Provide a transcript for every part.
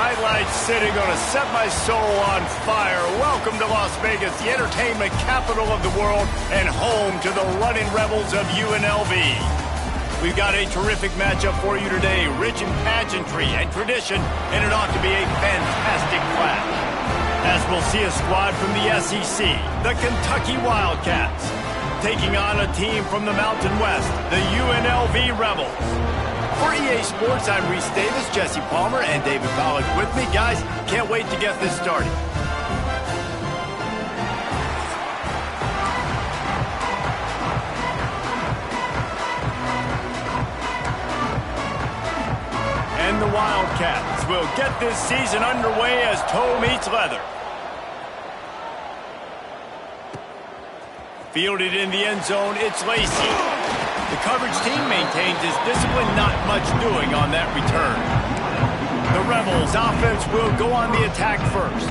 Nightlight City gonna set my soul on fire. Welcome to Las Vegas, the entertainment capital of the world and home to the running rebels of UNLV. We've got a terrific matchup for you today, rich in pageantry and tradition, and it ought to be a fantastic clash. As we'll see a squad from the SEC, the Kentucky Wildcats, taking on a team from the Mountain West, the UNLV Rebels. For EA Sports, I'm Reese Davis, Jesse Palmer, and David Pollack with me. Guys, can't wait to get this started. And the Wildcats will get this season underway as toe meets leather. Fielded in the end zone, it's Lacey. The coverage team maintains his discipline, not much doing on that return. The Rebels' offense will go on the attack first.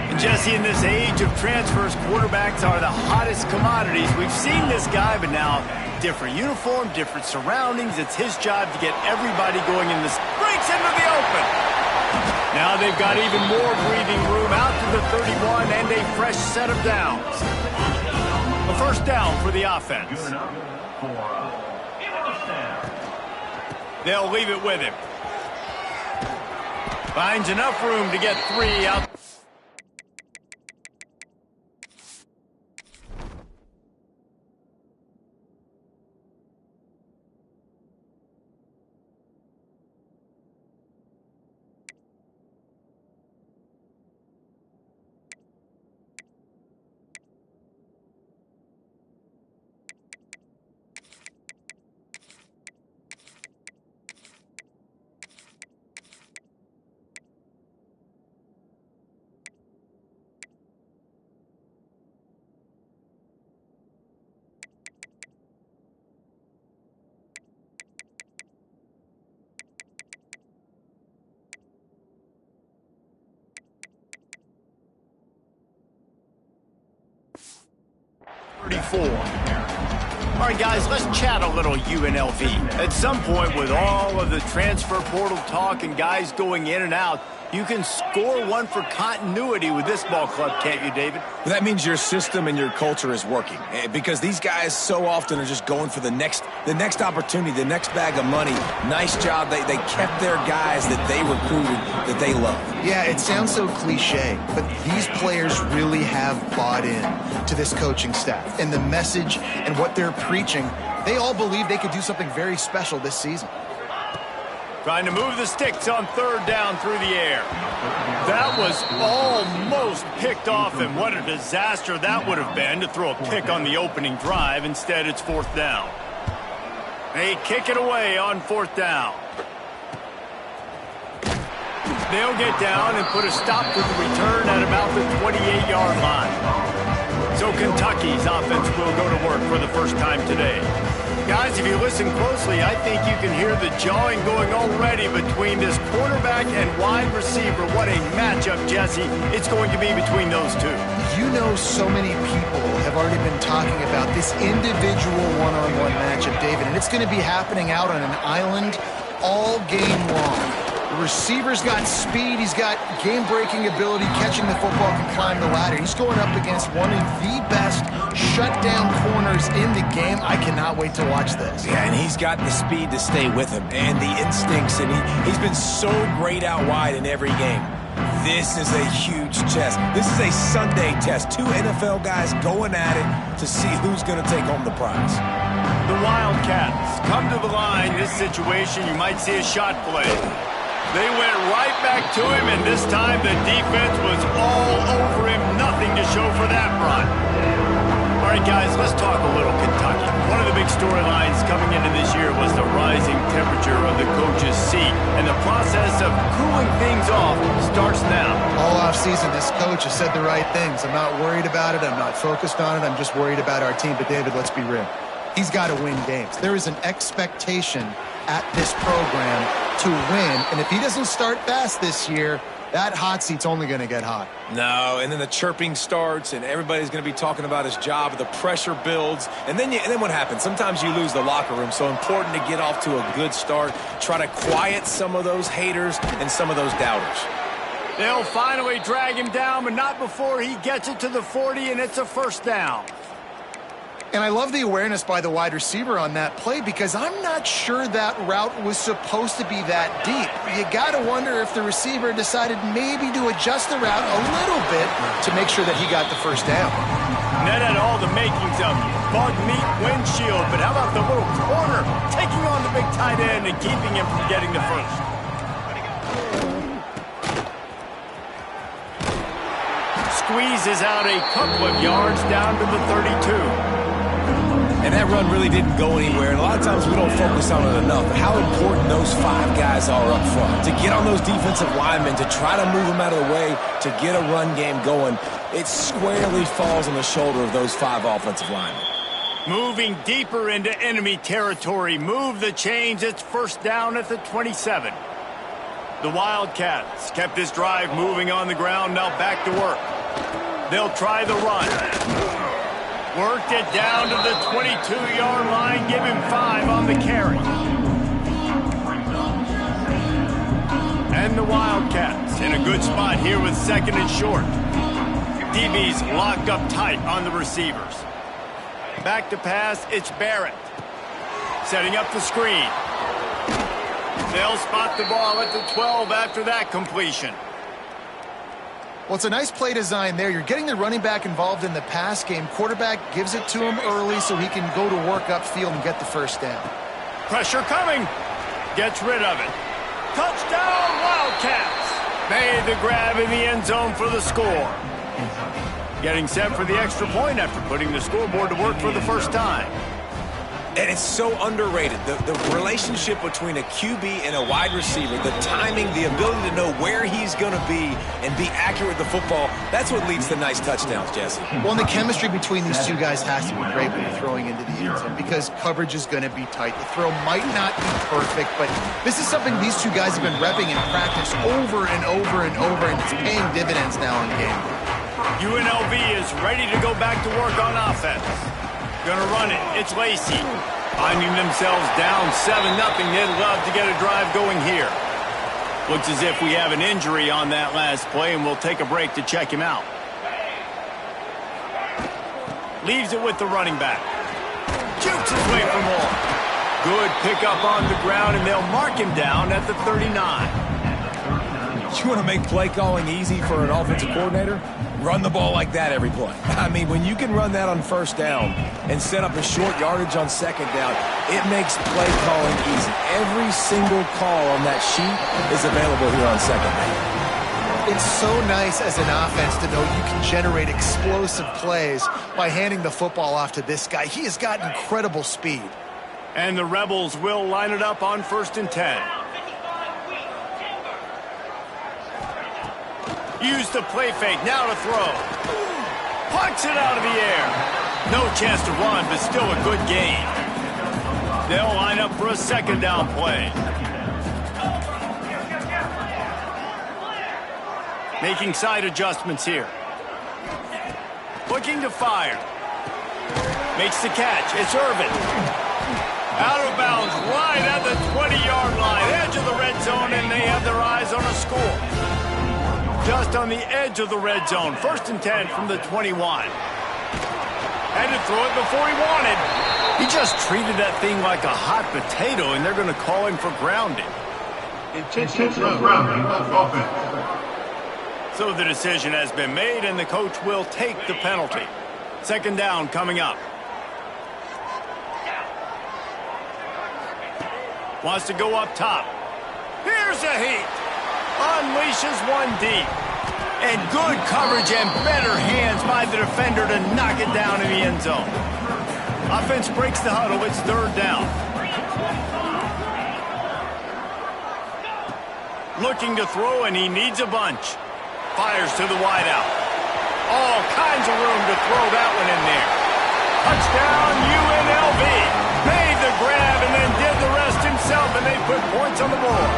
And Jesse, in this age of transfers, quarterbacks are the hottest commodities. We've seen this guy, but now different uniform, different surroundings. It's his job to get everybody going in this. Breaks into the open. Now they've got even more breathing room out to the 31 and a fresh set of downs. A first down for the offense. They'll leave it with him. Finds enough room to get 3 out. All right, guys, let's chat a little UNLV. At some point, with all of the transfer portal talk and guys going in and out, you can score one for continuity with this ball club, can't you, David? Well, that means your system and your culture is working, because these guys so often are just going for the next opportunity, the next bag of money. Nice job. They kept their guys that they recruited, that they love. Yeah, it sounds so cliche, but these players really have bought in to this coaching staff and the message and what they're preaching. They all believe they could do something very special this season. Trying to move the sticks on third down through the air. That was almost picked off, and what a disaster that would have been to throw a pick on the opening drive. Instead, it's fourth down. They kick it away on fourth down. They'll get down and put a stop to the return at about the 28-yard line. So Kentucky's offense will go to work for the first time today. Guys, if you listen closely, I think you can hear the jawing going already between this quarterback and wide receiver. What a matchup, Jesse, it's going to be between those two. You know, so many people have already been talking about this individual one-on-one matchup, David, and it's going to be happening out on an island all game long. The receiver's got speed, he's got game-breaking ability, catching the football, can climb the ladder. He's going up against one of the best shutdown corners in the game. I cannot wait to watch this. Yeah, and he's got the speed to stay with him and the instincts, and he's been so great out wide in every game. This is a huge test. This is a Sunday test. 2 NFL guys going at it to see who's going to take home the prize. The Wildcats come to the line. This situation, you might see a shot play. They went right back to him, and this time the defense was all over him. Nothing to show for that run. All right, guys, let's talk a little Kentucky. One of the big storylines coming into this year was the rising temperature of the coach's seat, and the process of cooling things off starts now. All offseason, this coach has said the right things. I'm not worried about it. I'm not focused on it. I'm just worried about our team. But, David, let's be real. He's got to win games. There is an expectation at this program to win, and if he doesn't start fast this year, that hot seat's only going to get hot. No, and then the chirping starts, and everybody's going to be talking about his job. The pressure builds, and then what happens? Sometimes you lose the locker room, so important to get off to a good start. Try to quiet some of those haters and some of those doubters. They'll finally drag him down, but not before he gets it to the 40, and it's a first down. And I love the awareness by the wide receiver on that play because I'm not sure that route was supposed to be that deep. You got to wonder if the receiver decided maybe to adjust the route a little bit to make sure that he got the first down. That had all the makings of bug meat windshield, but how about the little corner taking on the big tight end and keeping him from getting the first? Squeezes out a couple of yards down to the 32. And that run really didn't go anywhere, and a lot of times we don't focus on it enough, but how important those 5 guys are up front. To get on those defensive linemen, to try to move them out of the way, to get a run game going, it squarely falls on the shoulder of those 5 offensive linemen. Moving deeper into enemy territory. Move the chains. It's first down at the 27. The Wildcats kept this drive moving on the ground, now back to work. They'll try the run. Worked it down to the 22-yard line. Give him 5 on the carry. And the Wildcats in a good spot here with second and short. DB's locked up tight on the receivers. Back to pass, it's Barrett. Setting up the screen. They'll spot the ball at the 12 after that completion. Well, it's a nice play design there. You're getting the running back involved in the pass game. Quarterback gives it to him early so he can go to work upfield and get the first down. Pressure coming. Gets rid of it. Touchdown, Wildcats. Made the grab in the end zone for the score. Getting set for the extra point after putting the scoreboard to work for the first time. And it's so underrated. The relationship between a QB and a wide receiver, the timing, the ability to know where he's going to be and be accurate with the football, that's what leads to nice touchdowns, Jesse. Well, and the chemistry between these two guys has to be great when you're throwing into the end zone because coverage is going to be tight. The throw might not be perfect, but this is something these two guys have been repping in practice over and over and over, and it's paying dividends now in game. UNLV is ready to go back to work on offense. Gonna run it. It's Lacey. Finding themselves down 7-0. They'd love to get a drive going here. Looks as if we have an injury on that last play, and we'll take a break to check him out. Leaves it with the running back. Jukes his way for more. Good pickup on the ground, and they'll mark him down at the 39. You want to make play calling easy for an offensive coordinator? Run the ball like that every play. I mean, when you can run that on first down and set up a short yardage on second down, it makes play calling easy. Every single call on that sheet is available here on second down. It's so nice as an offense to know you can generate explosive plays by handing the football off to this guy. He has got incredible speed. And the Rebels will line it up on 1st and 10. Use the play fake, now to throw. Plucks it out of the air. No chance to run, but still a good gain. They'll line up for a second down play. Making side adjustments here. Looking to fire. Makes the catch. It's Irvin. Out of bounds, right at the 20-yard line. Edge of the red zone, and they have their eyes on a score. Just on the edge of the red zone. 1st and 10 from the 21. Had to throw it before he wanted. He just treated that thing like a hot potato, and they're going to call him for grounding. Intentional grounding of offense. So the decision has been made, and the coach will take the penalty. Second down coming up. Wants to go up top. Here's a heat. Unleashes one deep. And good coverage and better hands by the defender to knock it down in the end zone. Offense breaks the huddle. It's 3rd down. Looking to throw, and he needs a bunch. Fires to the wideout. All kinds of room to throw that one in there. Touchdown, UNLV. Made the grab and then did the rest himself, and they put points on the board.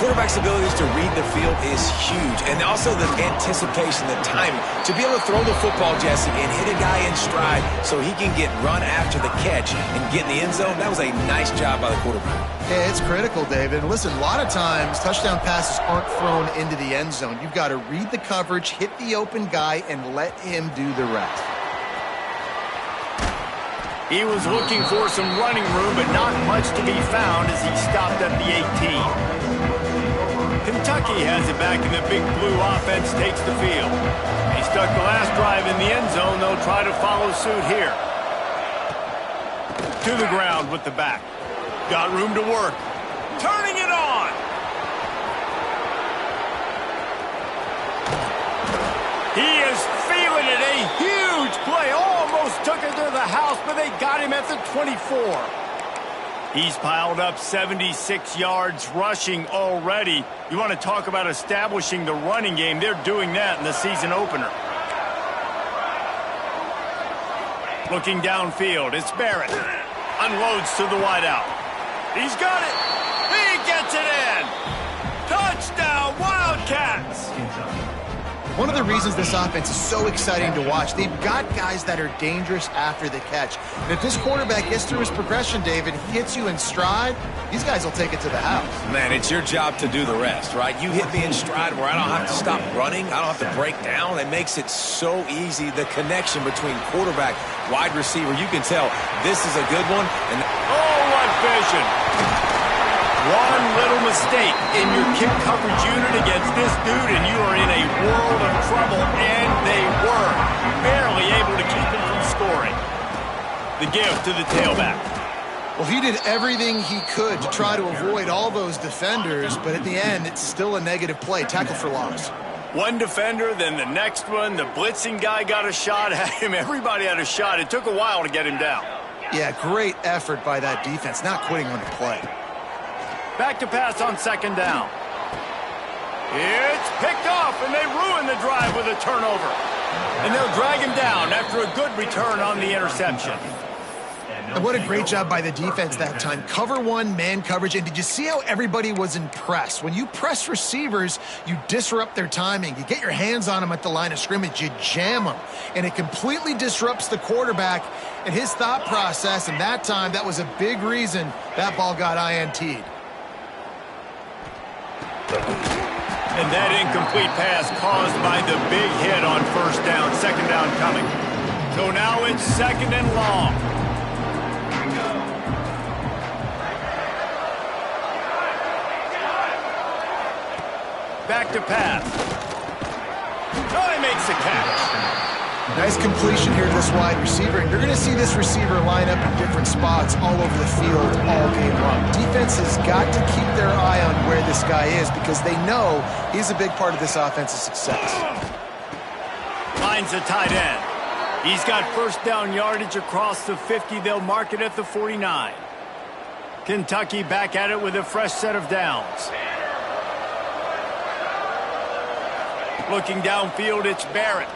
quarterback's abilities to read the field is huge. And also the anticipation, the timing. To be able to throw the football, Jesse, and hit a guy in stride so he can get run after the catch and get in the end zone, that was a nice job by the quarterback. Yeah, it's critical, David. And listen, a lot of times touchdown passes aren't thrown into the end zone. You've got to read the coverage, hit the open guy, and let him do the rest. He was looking for some running room, but not much to be found as he stopped at the 18. Kentucky has it back, and the Big Blue offense takes the field. They stuck the last drive in the end zone. They'll try to follow suit here. To the ground with the back. Got room to work. Turning it on. He is feeling it. A huge play. Almost took it to the house, but they got him at the 24. He's piled up 76 yards rushing already. You want to talk about establishing the running game. They're doing that in the season opener. Looking downfield, it's Barrett. Unloads to the wideout. He's got it. He gets it in. Touchdown, Wildcats. One of the reasons this offense is so exciting to watch, they've got guys that are dangerous after the catch. And if this quarterback gets through his progression, David, hits you in stride, these guys will take it to the house. Man, it's your job to do the rest, right? You hit me in stride where I don't have to stop running. I don't have to break down. It makes it so easy. The connection between quarterback, wide receiver, you can tell this is a good one. And oh, what vision. One little mistake in your kick coverage unit against this dude, and you are in a world of trouble, and they were barely able to keep him from scoring. The give to the tailback. Well, he did everything he could to try to avoid all those defenders, but at the end, it's still a negative play. Tackle for loss. One defender, then the next one. The blitzing guy got a shot at him. Everybody had a shot. It took a while to get him down. Yeah, great effort by that defense, not quitting on the play. Back to pass on second down. It's picked off, and they ruin the drive with a turnover. And they'll drag him down after a good return on the interception. And what a great job by the defense that time. Cover one, man coverage. And did you see how everybody was impressed? When you press receivers, you disrupt their timing. You get your hands on them at the line of scrimmage. You jam them. And it completely disrupts the quarterback and his thought process. And that time, that was a big reason that ball got INT'd. And that incomplete pass caused by the big hit on first down. Second down coming. So now it's second and long. Back to pass. Oh, he makes the catch. Nice completion here to this wide receiver. And you're going to see this receiver line up in different spots all over the field all game long. Defense has got to keep their eye on where this guy is because they know he's a big part of this offense's success. Finds a tight end. He's got first down yardage across the 50. They'll mark it at the 49. Kentucky back at it with a fresh set of downs. Looking downfield, it's Barrett.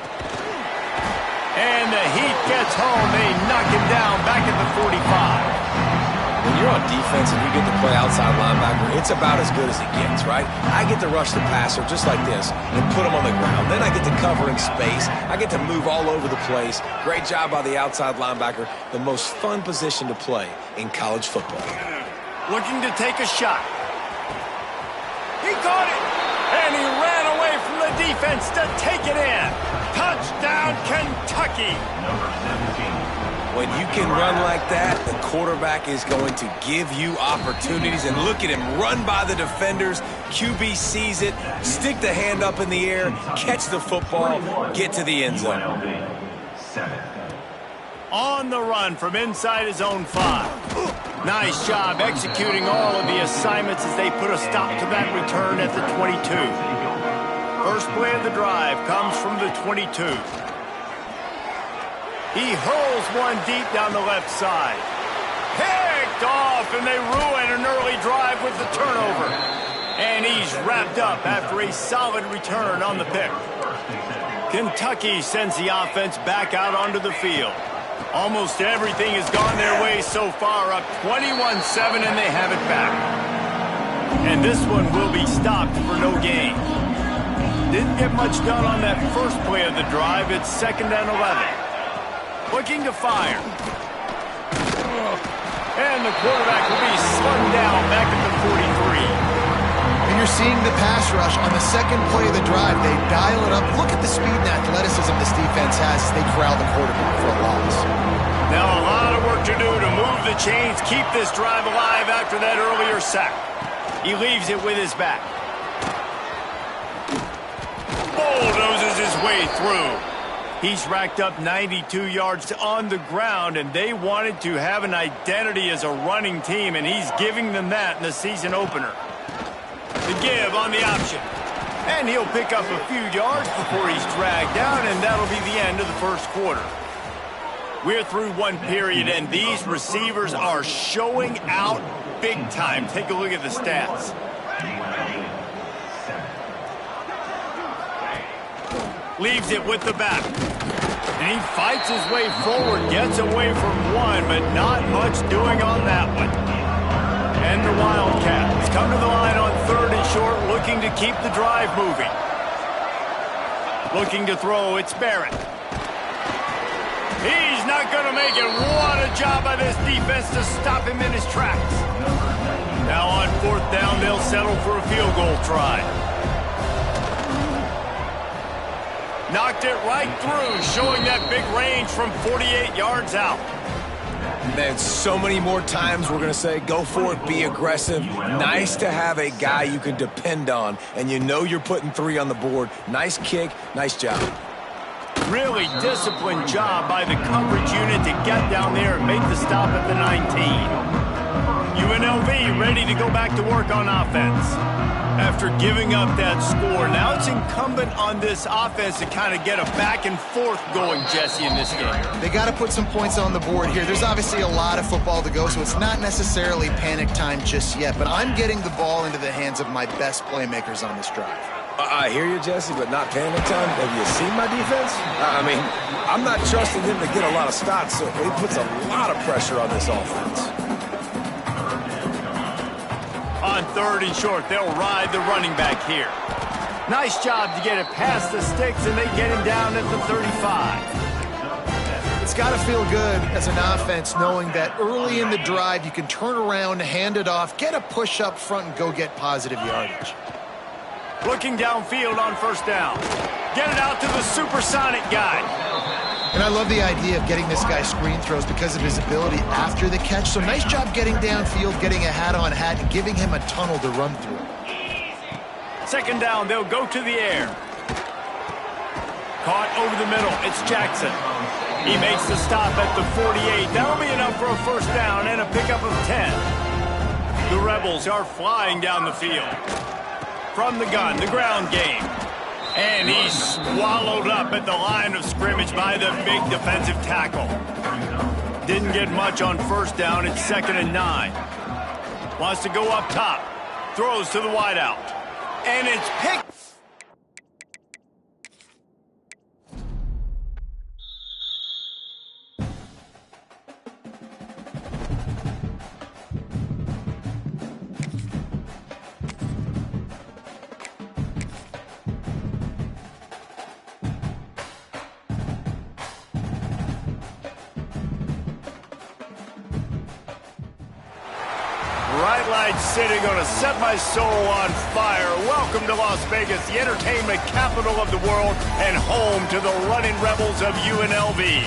And the heat gets home. They knock him down back at the 45. When you're on defense and you get to play outside linebacker, it's about as good as it gets, right? I get to rush the passer just like this and put him on the ground. Then I get to cover in space. I get to move all over the place. Great job by the outside linebacker. The most fun position to play in college football. Looking to take a shot. He caught it. And he ran away from the defense to take it in. Touchdown, Kentucky. Number 17. When you can run like that, the quarterback is going to give you opportunities. And look at him run by the defenders. QB sees it, stick the hand up in the air, catch the football, get to the end zone. UNLV 7. On the run from inside his own 5. Nice job executing all of the assignments as they put a stop to that return at the 22. First play of the drive comes from the 22. He hurls one deep down the left side. Picked off, and they ruin an early drive with the turnover. And he's wrapped up after a solid return on the pick. Kentucky sends the offense back out onto the field. Almost everything has gone their way so far, up 21-7, and they have it back. And this one will be stopped for no gain. Didn't get much done on that first play of the drive. It's 2nd and 11. Looking to fire. And the quarterback will be slung down back at the 43. And you're seeing the pass rush on the second play of the drive. They dial it up. Look at the speed and athleticism this defense has as they corral the quarterback for a loss. Now a lot of work to do to move the chains, keep this drive alive after that earlier sack. He leaves it with his back. Bulldozes his way through. He's racked up 92 yards on the ground, and they wanted to have an identity as a running team, and he's giving them that in the season opener. The give on the option. And he'll pick up a few yards before he's dragged down, and that'll be the end of the first quarter. We're through one period, and these receivers are showing out big time. Take a look at the stats. Leaves it with the back. And he fights his way forward, gets away from one, but not much doing on that one. And the Wildcats come to the line on 3rd and short, looking to keep the drive moving. Looking to throw, it's Barrett. He's not going to make it. What a job by this defense to stop him in his tracks. Now on 4th down, they'll settle for a field goal try. Knocked it right through, showing that big range from 48 yards out. Man, so many more times we're going to say, go for it, be aggressive. Nice to have a guy you can depend on, and you know you're putting 3 on the board. Nice kick, nice job. Really disciplined job by the coverage unit to get down there and make the stop at the 19. UNLV ready to go back to work on offense. After giving up that score, now it's incumbent on this offense to kind of get a back and forth going, Jesse, in this game. They got to put some points on the board here. There's obviously a lot of football to go, so it's not necessarily panic time just yet, but I'm getting the ball into the hands of my best playmakers on this drive. I hear you, Jesse, but not panic time. Have you seen my defense? I mean, I'm not trusting him to get a lot of stops, so he puts a lot of pressure on this offense. On 3rd and short, they'll ride the running back here. Nice job to get it past the sticks, and they get him down at the 35. It's got to feel good as an offense knowing that early in the drive you can turn around, hand it off, get a push up front, and go get positive yardage. Looking downfield on 1st down. Get it out to the supersonic guy. And I love the idea of getting this guy screen throws because of his ability after the catch. So nice job getting downfield, getting a hat-on-hat, and giving him a tunnel to run through. 2nd down, they'll go to the air. Caught over the middle, it's Jackson. He makes the stop at the 48. That'll be enough for a 1st down and a pickup of 10. The Rebels are flying down the field. From the gun, the ground game. And he's swallowed up at the line of scrimmage by the big defensive tackle. Didn't get much on 1st down. It's 2nd and 9. Wants to go up top. Throws to the wideout. And it's picked. Bright light city, gonna set my soul on fire. Welcome to Las Vegas, the entertainment capital of the world and home to the running rebels of UNLV.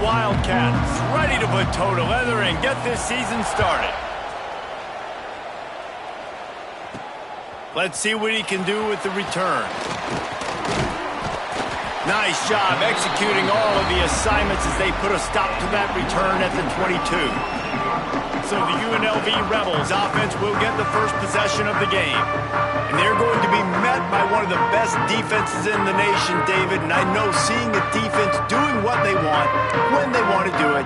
Wildcats ready to put toe to leather and get this season started. Let's see what he can do with the return. Nice job executing all of the assignments as they put a stop to that return at the 22. So the UNLV Rebels offense will get the first possession of the game. And they're going to be met by one of the best defenses in the nation, David. And I know seeing a defense doing what they want, when they want to do it,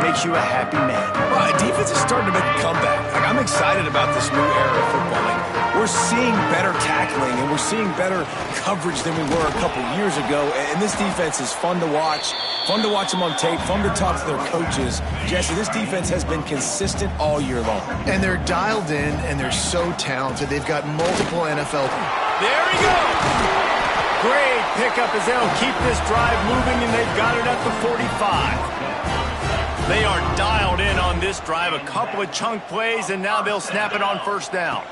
makes you a happy man. Well, defense is starting to make a comeback. I'm excited about this new era of footballing. We're seeing better tackling, and we're seeing better coverage than we were a couple years ago. And this defense is fun to watch. Fun to watch them on tape, fun to talk to their coaches. Jesse, this defense has been consistent all year long. And they're dialed in, and they're so talented. They've got multiple NFL. There he goes! Great pickup as they'll keep this drive moving, and they've got it at the 45. They are dialed in on this drive. A couple of chunk plays, and now they'll snap it on first down.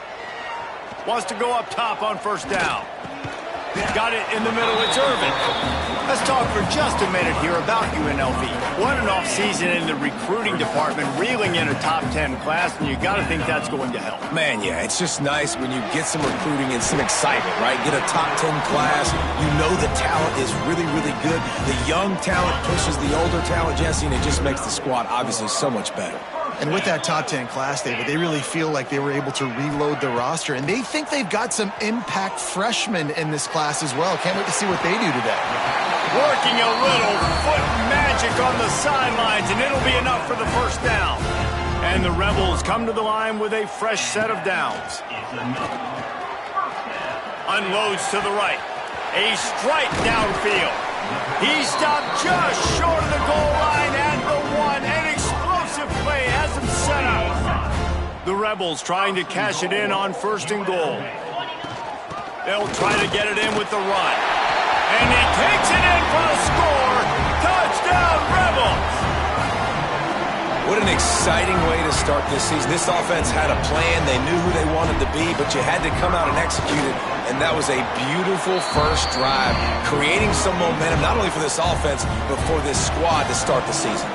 Wants to go up top on first down. Got it in the middle. It's Irvin. Let's talk for just a minute here about UNLV. What an offseason in the recruiting department, reeling in a top 10 class, and you got to think that's going to help. Man, yeah, it's just nice when you get some recruiting and some excitement, right? Get a top 10 class. You know the talent is really, really good. The young talent pushes the older talent, Jesse, and it just makes the squad obviously so much better. And with that top 10 class, David, they really feel like they were able to reload the roster. And they think they've got some impact freshmen in this class as well. Can't wait to see what they do today. Working a little foot magic on the sidelines, and it'll be enough for the first down. And the Rebels come to the line with a fresh set of downs. Unloads to the right. A strike downfield. He stopped just short of the goal line at the one. An explosive play has him set up. The Rebels trying to cash it in on first and goal. They'll try to get it in with the run. And he takes it in for a score. Touchdown, Rebels! What an exciting way to start this season. This offense had a plan. They knew who they wanted to be, but you had to come out and execute it. And that was a beautiful first drive, creating some momentum, not only for this offense, but for this squad to start the season.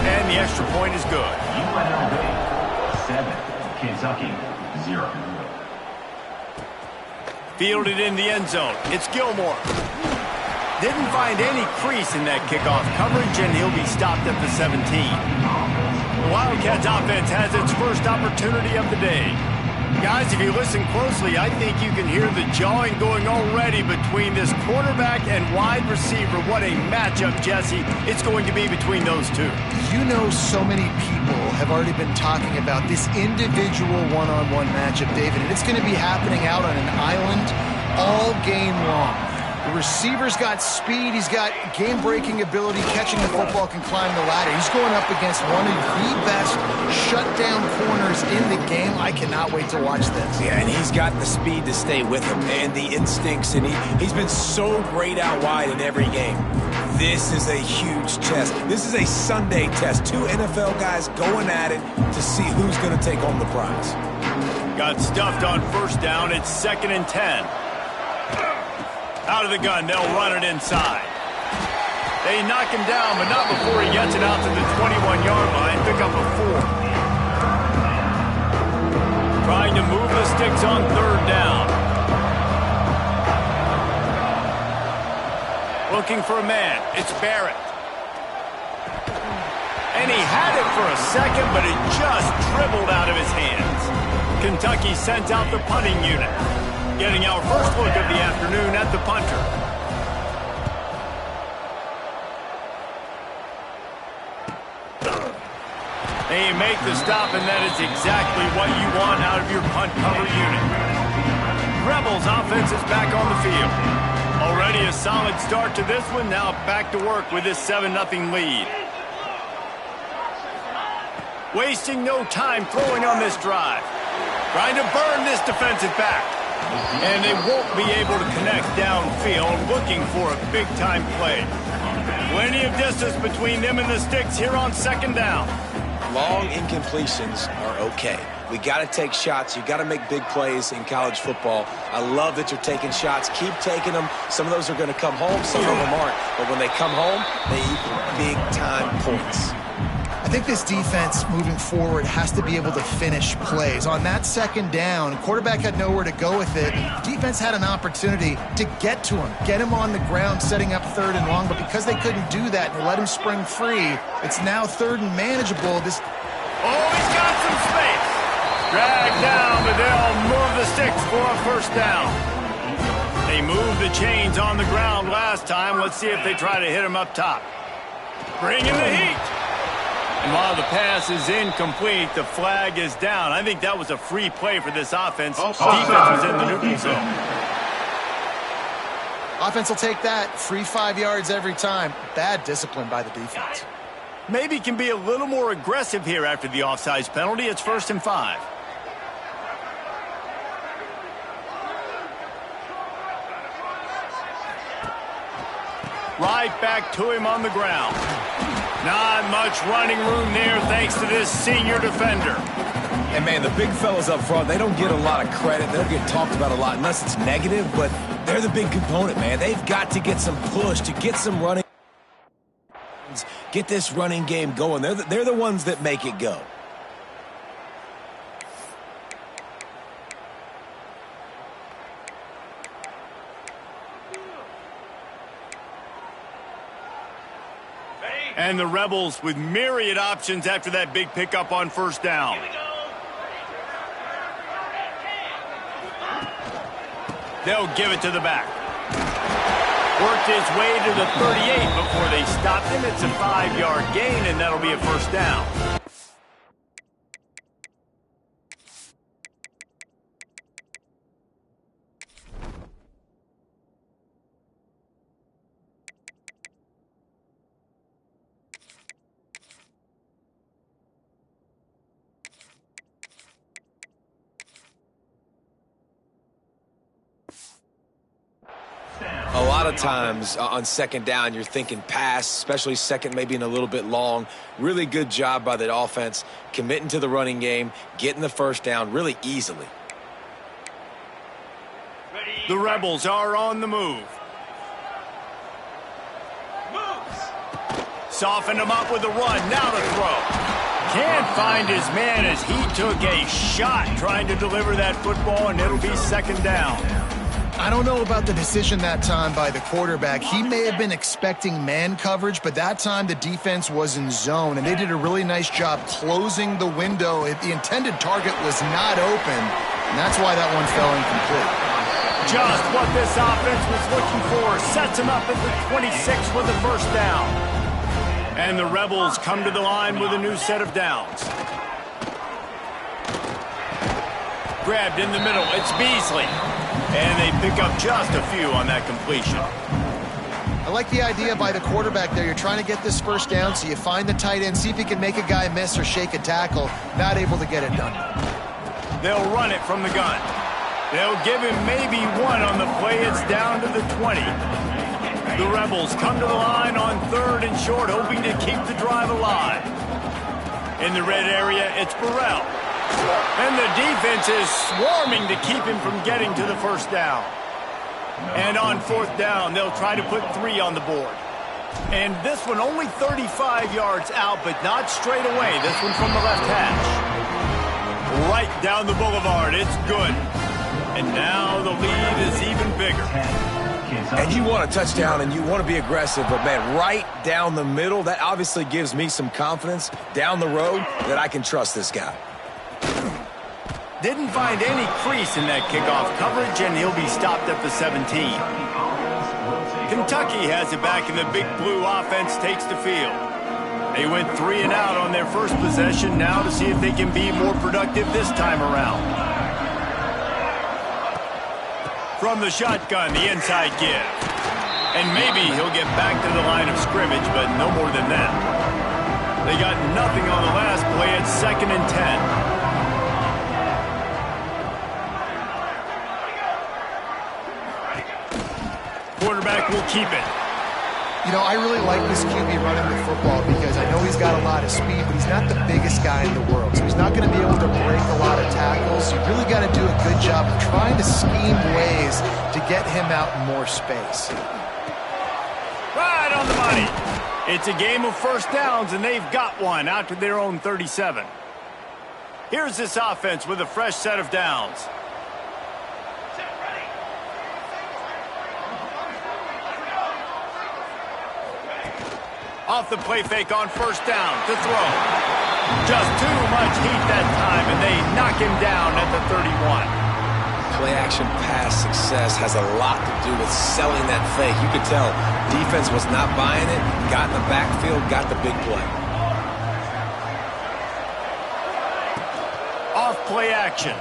And the extra point is good. UNLV 7, Kentucky 0. Fielded in the end zone. It's Gilmore. Didn't find any crease in that kickoff coverage, and he'll be stopped at the 17. The Wildcats offense has its first opportunity of the day. Guys, if you listen closely, I think you can hear the jawing going already between this quarterback and wide receiver. What a matchup, Jesse, it's going to be between those two. You know, so many people have already been talking about this individual one-on-one matchup, David, and it's going to be happening out on an island all game long. The receiver's got speed, he's got game-breaking ability, catching the football, can climb the ladder. He's going up against one of the best shutdown corners in the game. I cannot wait to watch this. Yeah, and he's got the speed to stay with him and the instincts, and he's been so great out wide in every game. This is a huge test. This is a Sunday test. Two NFL guys going at it to see who's going to take home the prize. Got stuffed on first down. It's 2nd and 10. Out of the gun, they'll run it inside. They knock him down, but not before he gets it out to the 21-yard line. Pick up a 4. Trying to move the sticks on third down. Looking for a man. It's Barrett. And he had it for a second, but it just dribbled out of his hands. Kentucky sent out the punting unit. Getting our first look of the afternoon at the punter. They make the stop, and that is exactly what you want out of your punt cover unit. Rebels offense is back on the field. Already a solid start to this one. Now back to work with this 7-0 lead. Wasting no time throwing on this drive. Trying to burn this defensive back. And they won't be able to connect downfield, looking for a big-time play. Plenty of distance between them and the sticks here on second down. Long incompletions are okay. We got to take shots. You got to make big plays in college football. I love that you're taking shots. Keep taking them. Some of those are going to come home. Some of them aren't. But when they come home, they equal big-time points. I think this defense moving forward has to be able to finish plays. On that second down, quarterback had nowhere to go with it. Defense had an opportunity to get to him, get him on the ground, setting up 3rd and long, but because they couldn't do that and let him spring free, it's now 3rd and manageable. This Oh, he's got some space. Dragged down, but they'll move the sticks for a first down. They moved the chains on the ground last time. Let's see if they try to hit him up top. Bringing the heat. And while the pass is incomplete, the flag is down. I think that was a free play for this offense. Defense was in the neutral zone. Offense will take that. Free 5 yards every time. Bad discipline by the defense. Maybe can be a little more aggressive here after the offsides penalty. It's 1st and 5. Right back to him on the ground. Not much running room there thanks to this senior defender. And, man, the big fellas up front, they don't get a lot of credit. They don't get talked about a lot unless it's negative, but they're the big component, man. They've got to get some push to get some running. Get this running game going. They're the ones that make it go. And the Rebels with myriad options after that big pickup on first down. They'll give it to the back. Worked his way to the 38 before they stopped him. It's a 5-yard gain, and that'll be a first down. A lot of times on second down, you're thinking pass, especially second maybe in a little bit long. Really good job by the offense, committing to the running game, getting the first down really easily. The Rebels are on the move. Softened him up with a run, now to throw. Can't find his man as he took a shot trying to deliver that football, and it'll be 2nd down. I don't know about the decision that time by the quarterback. He may have been expecting man coverage, but that time the defense was in zone, and they did a really nice job closing the window. The intended target was not open, and that's why that one fell incomplete. Just what this offense was looking for. Sets him up at the 26 with the first down. And the Rebels come to the line with a new set of downs. Grabbed in the middle. It's Beasley. And they pick up just a few on that completion. I like the idea by the quarterback there. You're trying to get this first down, so you find the tight end, see if he can make a guy miss or shake a tackle. Not able to get it done. They'll run it from the gun. They'll give him maybe one on the play. It's down to the 20. The Rebels come to the line on 3rd and short, hoping to keep the drive alive. In the red area, it's Burrell. And the defense is swarming to keep him from getting to the first down. And on 4th down, they'll try to put 3 on the board. And this one only 35 yards out, but not straight away. This one from the left hash. Right down the boulevard. It's good. And now the lead is even bigger. And you want a touchdown and you want to be aggressive, but, man, right down the middle, that obviously gives me some confidence down the road that I can trust this guy. Didn't find any crease in that kickoff coverage, and he'll be stopped at the 17. Kentucky has it back, and the Big Blue offense takes the field. They went 3 and out on their first possession, now to see if they can be more productive this time around. From the shotgun, the inside give. And maybe he'll get back to the line of scrimmage, but no more than that. They got nothing on the last play. It's 2nd and 10. Quarterback will keep it. You know, I really like this QB running the football because I know he's got a lot of speed, but he's not the biggest guy in the world. So he's not going to be able to break a lot of tackles. You really got to do a good job of trying to scheme ways to get him out in more space. Right on the money. It's a game of first downs, and they've got one out to their own 37. Here's this offense with a fresh set of downs. Off the play fake on first down to throw. Just too much heat that time, and they knock him down at the 31. Play-action pass success has a lot to do with selling that fake. You could tell defense was not buying it, got in the backfield, got the big play. Off play action.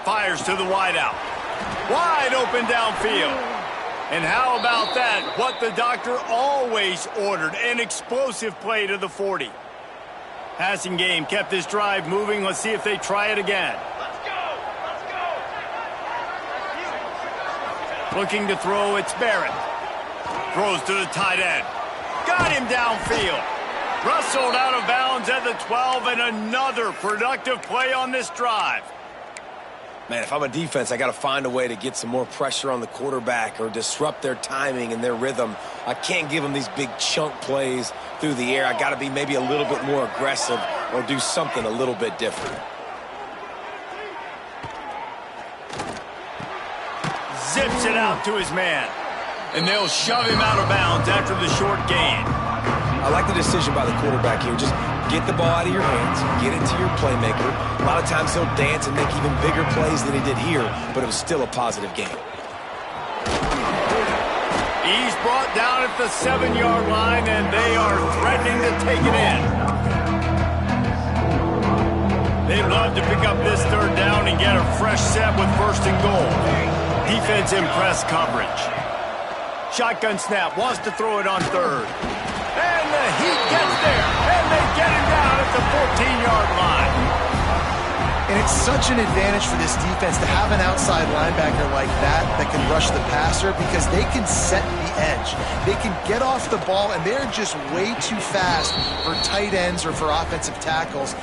Fires to the wideout. Wide open downfield. And how about that? What the doctor always ordered, an explosive play to the 40. Passing game kept this drive moving. Let's see if they try it again. Let's go! Let's go! Looking to throw, it's Barrett. Throws to the tight end. Got him downfield. Rustled out of bounds at the 12, and another productive play on this drive. Man, if I'm a defense, I got to find a way to get some more pressure on the quarterback or disrupt their timing and their rhythm. I can't give them these big chunk plays through the air. I got to be maybe a little bit more aggressive or do something a little bit different. Zips it out to his man. And they'll shove him out of bounds after the short gain. I like the decision by the quarterback here. Just get the ball out of your hands, get it to your playmaker. A lot of times he'll dance and make even bigger plays than he did here, but it was still a positive game. He's brought down at the 7-yard line, and they are threatening to take it in. They'd love to pick up this third down and get a fresh set with 1st and goal. Defense in press coverage. Shotgun snap, wants to throw it on 3rd. And the Heat gets there, and they get him down at the 14-yard line. And it's such an advantage for this defense to have an outside linebacker like that can rush the passer because they can set the edge. They can get off the ball, and they're just way too fast for tight ends or for offensive tackles.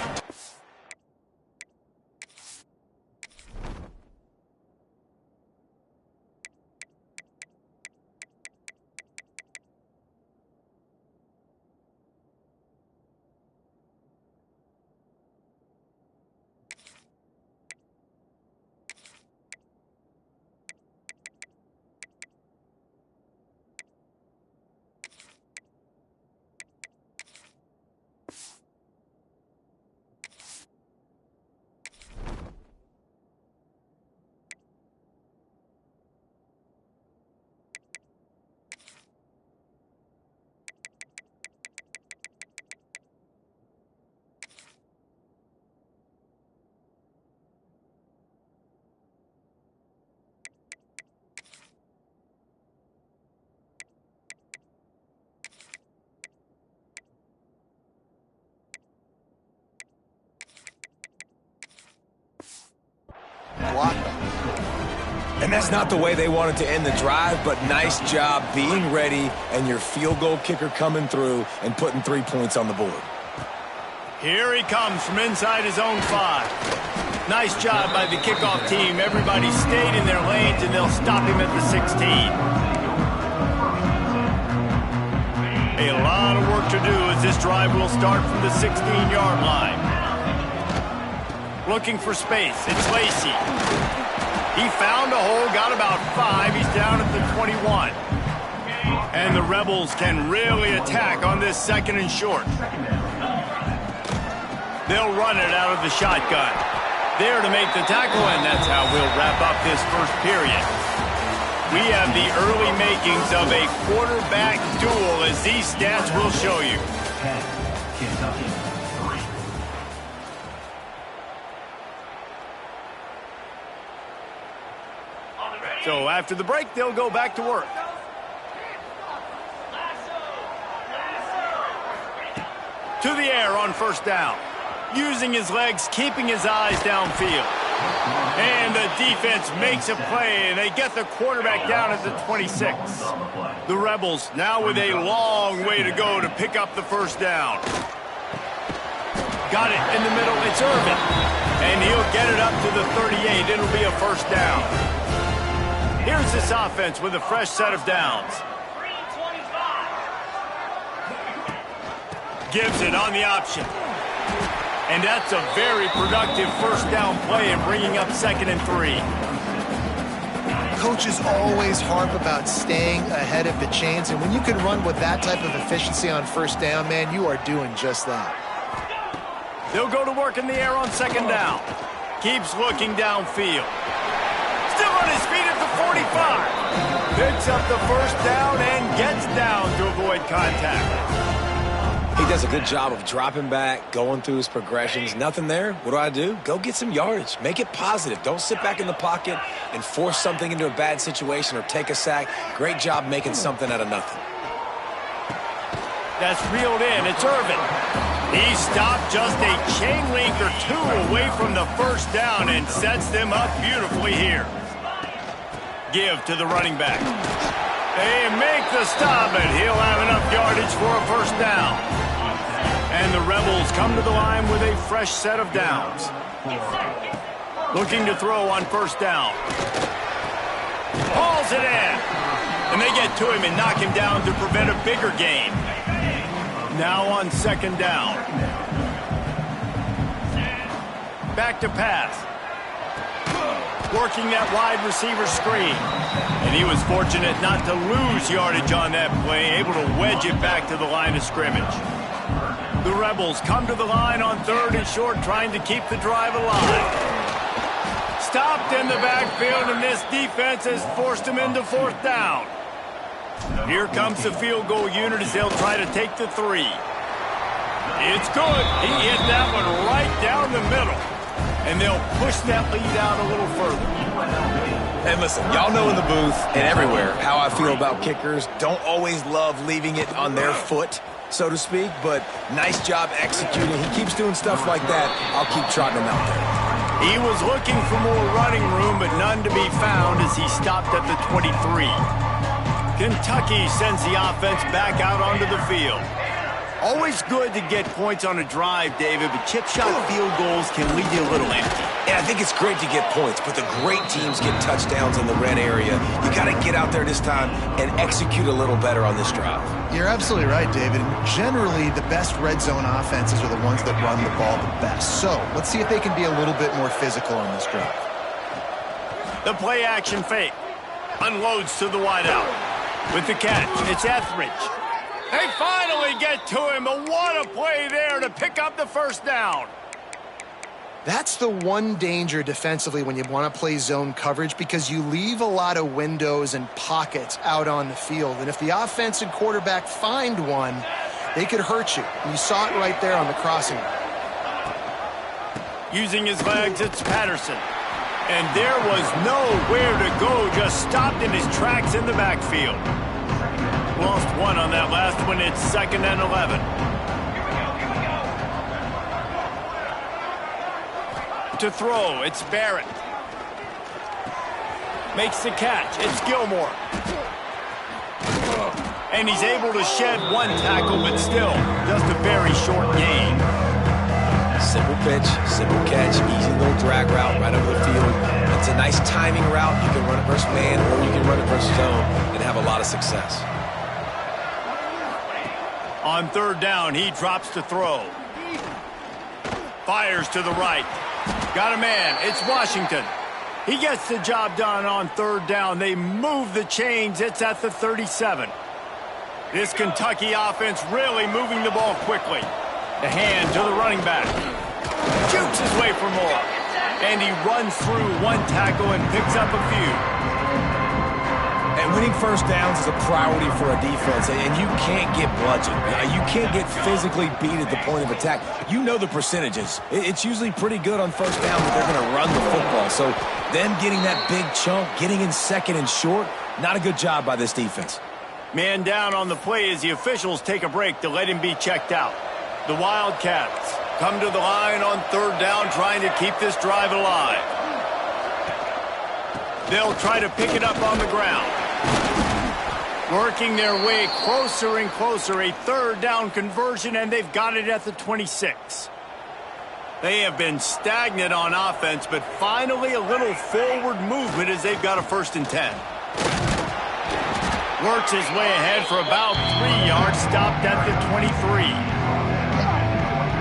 And that's not the way they wanted to end the drive, but nice job being ready and your field goal kicker coming through and putting 3 points on the board. Here he comes from inside his own 5. Nice job by the kickoff team. Everybody stayed in their lanes, and they'll stop him at the 16. A lot of work to do as this drive will start from the 16-yard line. Looking for space. It's Lacey. He found a hole, got about 5. He's down at the 21. And the Rebels can really attack on this 2nd and short. They'll run it out of the shotgun. There to make the tackle, and that's how we'll wrap up this first period. We have the early makings of a quarterback duel, as these stats will show you. 10, Kentucky, 3. So after the break, they'll go back to work. To the air on 1st down. Using his legs, keeping his eyes downfield. And the defense makes a play, and they get the quarterback down at the 26. The Rebels now with a long way to go to pick up the 1st down. Got it in the middle. It's Irvin. And he'll get it up to the 38. It'll be a 1st down. Here's this offense with a fresh set of downs. Gives it on the option. And that's a very productive 1st down play and bringing up 2nd and 3. Coaches always harp about staying ahead of the chains, and when you can run with that type of efficiency on 1st down, man, you are doing just that. They'll go to work in the air on second down. Keeps looking downfield. Still on his feet at the 45. Picks up the first down and gets down to avoid contact. He does a good job of dropping back, going through his progressions. Nothing there. What do? Go get some yardage. Make it positive. Don't sit back in the pocket and force something into a bad situation or take a sack. Great job making something out of nothing. That's reeled in. It's Irvin. He stopped just a chain link or two away from the first down and sets them up beautifully here. Give to the running back. They make the stop, and he'll have enough yardage for a first down. And the Rebels come to the line with a fresh set of downs. Looking to throw on first down. Hauls it in. And they get to him and knock him down to prevent a bigger gain. Now on second down. Back to pass. Working that wide receiver screen. And he was fortunate not to lose yardage on that play, able to wedge it back to the line of scrimmage. The Rebels come to the line on third and short, trying to keep the drive alive. Stopped in the backfield, and this defense has forced him into fourth down. Here comes the field goal unit as they'll try to take the 3. It's good. He hit that one right down the middle. And they'll push that lead out a little further. And listen, y'all know in the booth and everywhere how I feel about kickers. Don't always love leaving it on their foot, so to speak, but nice job executing. He keeps doing stuff like that. I'll keep trotting him out there. He was looking for more running room, but none to be found as he stopped at the 23. Kentucky sends the offense back out onto the field. Always good to get points on a drive, David, but chip shot field goals can leave you a little empty. Yeah, I think it's great to get points, but the great teams get touchdowns in the red area. You got to get out there this time and execute a little better on this drive. You're absolutely right, David. Generally, the best red zone offenses are the ones that run the ball the best. So let's see if they can be a little bit more physical on this drive. The play action fake. Unloads to the wideout. With the catch, it's Etheridge. They finally get to him, but what a play there to pick up the first down. That's the one danger defensively when you want to play zone coverage, because you leave a lot of windows and pockets out on the field. And if the offensive quarterback find one, they could hurt you. And you saw it right there on the crossing. Using his legs, it's Patterson. And there was nowhere to go, just stopped in his tracks in the backfield. Lost one on that last one. It's 2nd and 11. To throw, it's Barrett. Makes the catch. It's Gilmore. And he's able to shed one tackle, but still just a very short gain. Simple pitch, simple catch, easy little drag route right over the field. It's a nice timing route. You can run it versus man, or you can run it versus zone and have a lot of success. On third down, he drops to throw. Fires to the right. Got a man. It's Washington. He gets the job done on third down. They move the chains. It's at the 37. This Kentucky offense really moving the ball quickly. The hand to the running back. Shoots his way for more. And he runs through one tackle and picks up a few. And winning first downs is a priority for a defense, and you can't get bludgeoned. You can't get physically beat at the point of attack. You know the percentages. It's usually pretty good on first down that they're going to run the football. So them getting that big chunk, getting in second and short, not a good job by this defense. Man down on the play as the officials take a break to let him be checked out. The Wildcats come to the line on third down, trying to keep this drive alive. They'll try to pick it up on the ground. Working their way closer and closer, a third down conversion, and they've got it at the 26. They have been stagnant on offense, but finally a little forward movement as they've got a 1st and 10. Works his way ahead for about 3 yards, stopped at the 23.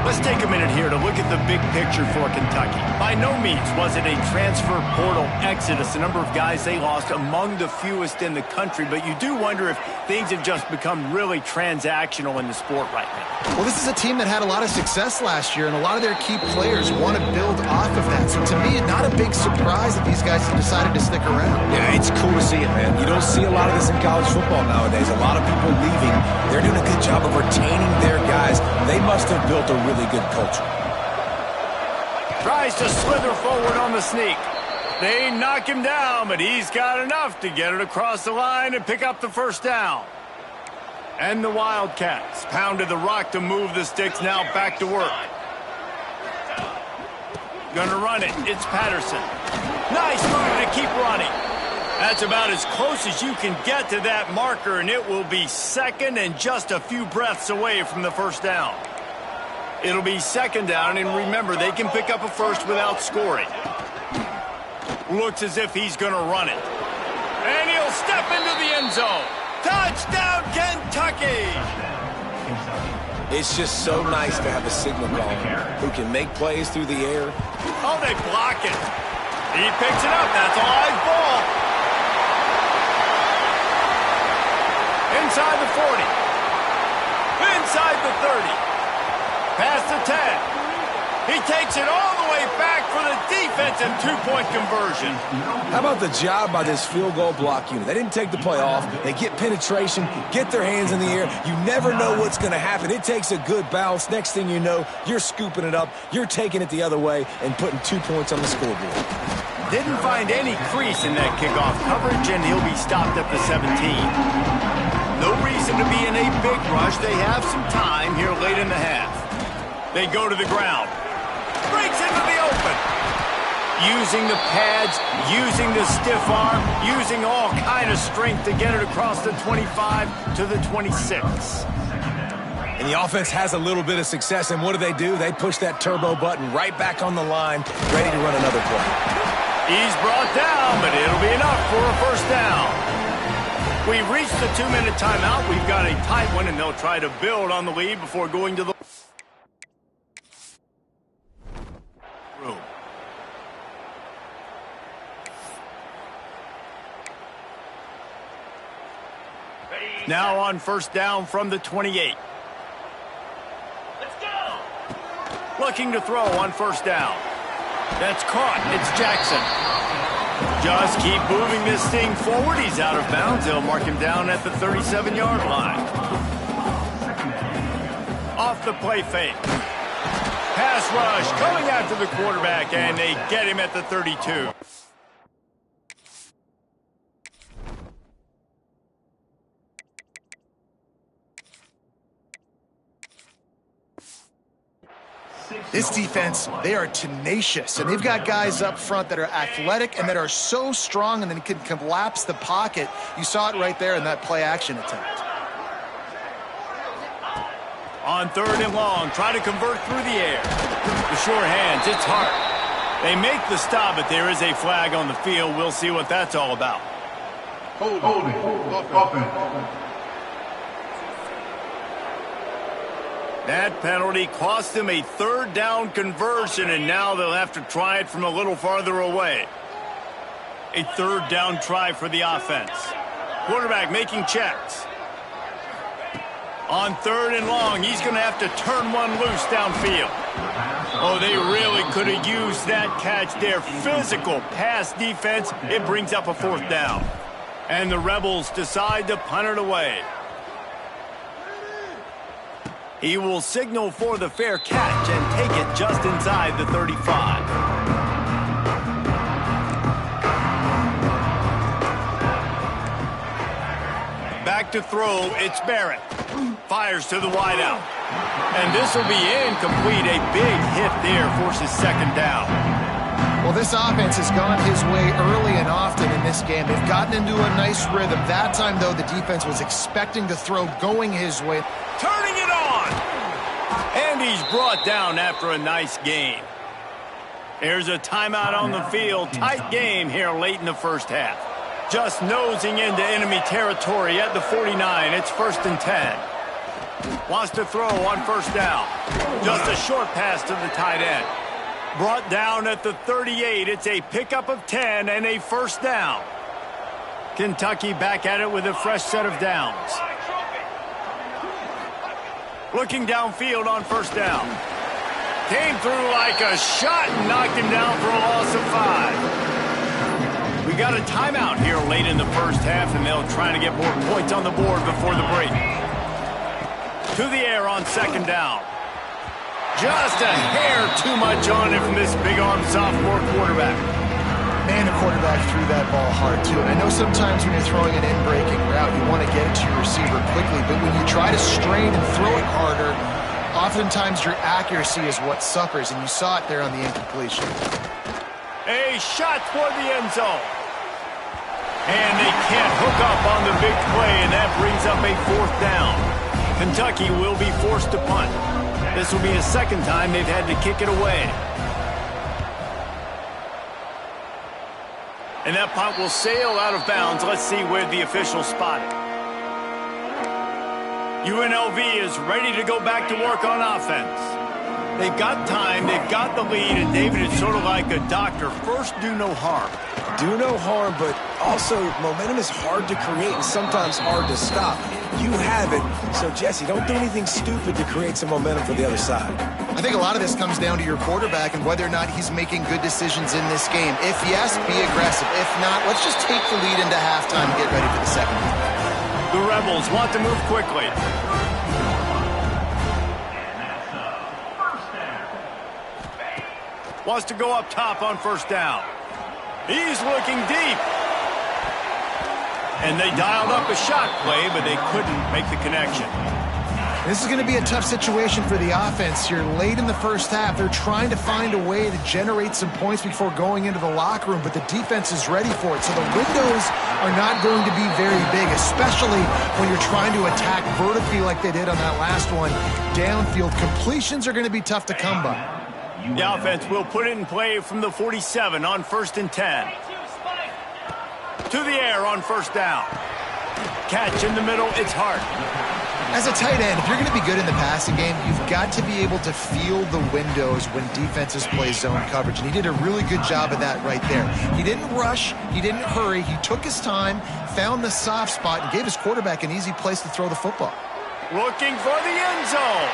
Let's take a minute here to look at the big picture for Kentucky. By no means was it a transfer portal exodus, the number of guys they lost among the fewest in the country, but you do wonder if things have just become really transactional in the sport right now. Well, this is a team that had a lot of success last year, and a lot of their key players want to build off of that. So to me, not a big surprise that these guys have decided to stick around. Yeah, it's cool to see it, man. You don't see a lot of this in college football nowadays. A lot of people leaving. They're doing a good job of retaining their guys. They must have built a really good culture. Tries to slither forward on the sneak. They knock him down, but he's got enough to get it across the line and pick up the first down. And the Wildcats pounded the rock to move the sticks, now back to work. Gonna run it. It's Patterson. Nice move to keep running. That's about as close as you can get to that marker, and it will be second and just a few breaths away from the first down. It'll be second down, and remember, they can pick up a first without scoring. Looks as if he's going to run it. And he'll step into the end zone. Touchdown, Kentucky! It's just so nice to have a signal caller who can make plays through the air. Oh, they block it. He picks it up. That's a live ball. Inside the 40. Inside the 30. Past the 10. He takes it all the way back for the defensive two-point conversion. How about the job by this field goal block unit? They didn't take the play off. They get penetration, get their hands in the air. You never know what's going to happen. It takes a good bounce. Next thing you know, you're scooping it up. You're taking it the other way and putting 2 points on the scoreboard. Didn't find any crease in that kickoff coverage, and he'll be stopped at the 17. No reason to be in a big rush. They have some time here late in the half. They go to the ground. Breaks into the open. Using the pads, using the stiff arm, using all kind of strength to get it across the 25 to the 26. And the offense has a little bit of success, and what do? They push that turbo button right back on the line, ready to run another play. He's brought down, but it'll be enough for a first down. We've reached the 2-minute timeout. We've got a tight one, and they'll try to build on the lead before going to the room. Now on first down from the 28. Let's go! Looking to throw on first down. That's caught. It's Jackson. Just keep moving this thing forward. He's out of bounds. They'll mark him down at the 37-yard line. Off the play fake. Pass rush coming after the quarterback, and they get him at the 32. This defense, they are tenacious, and they've got guys up front that are athletic and that are so strong and then can collapse the pocket. You saw it right there in that play-action attempt. On third and long, try to convert through the air. The sure hands, it's Hart. They make the stop, but there is a flag on the field. We'll see what that's all about. Holding. Offense. That penalty cost them a third down conversion, and now they'll have to try it from a little farther away. A third down try for the offense. Quarterback making checks. On third and long, he's going to have to turn one loose downfield. Oh, they really could have used that catch there. Physical pass defense. It brings up a fourth down. And the Rebels decide to punt it away. He will signal for the fair catch and take it just inside the 35. Back to throw, it's Barrett. Fires to the wideout. And this will be incomplete. A big hit there forces second down. Well, this offense has gone his way early and often in this game. They've gotten into a nice rhythm. That time, though, the defense was expecting to throw going his way. Turning it on. And he's brought down after a nice game. There's a timeout on the field. Tight game here late in the first half. Just nosing into enemy territory at the 49. It's 1st and 10. Wants to throw on first down. Just a short pass to the tight end. Brought down at the 38. It's a pickup of 10 and a first down. Kentucky back at it with a fresh set of downs. Looking downfield on first down. Came through like a shot and knocked him down for a loss of 5. We got a timeout here late in the first half, and they'll try to get more points on the board before the break. To the air on second down. Just a hair too much on it from this big-arm sophomore quarterback. Man, the quarterback threw that ball hard, too. And I know sometimes when you're throwing an in-breaking route, you want to get it to your receiver quickly. But when you try to strain and throw it harder, oftentimes your accuracy is what suffers. And you saw it there on the incompletion. A shot for the end zone. And they can't hook up on the big play, and that brings up a fourth down. Kentucky will be forced to punt. This will be the second time they've had to kick it away. And that punt will sail out of bounds. Let's see where the officials spot it. UNLV is ready to go back to work on offense. They've got time, they've got the lead, and David, it's sort of like a doctor. First, do no harm. Do no harm, but also momentum is hard to create and sometimes hard to stop. You have it, so Jesse, don't do anything stupid to create some momentum for the other side. I think a lot of this comes down to your quarterback and whether or not he's making good decisions in this game. If yes, be aggressive. If not, let's just take the lead into halftime and get ready for the second half. The Rebels want to move quickly. Wants to go up top on first down. He's looking deep. And they dialed up a shot play, but they couldn't make the connection. This is going to be a tough situation for the offense here. Late in the first half, they're trying to find a way to generate some points before going into the locker room, but the defense is ready for it. So the windows are not going to be very big, especially when you're trying to attack vertically like they did on that last one. Downfield completions are going to be tough to come by. The offense will put it in play from the 47 on 1st and 10. To the air on first down. Catch in the middle, it's Hart. As a tight end, if you're going to be good in the passing game, you've got to be able to feel the windows when defenses play zone coverage. And he did a really good job of that right there. He didn't rush. He didn't hurry. He took his time, found the soft spot, and gave his quarterback an easy place to throw the football. Looking for the end zone.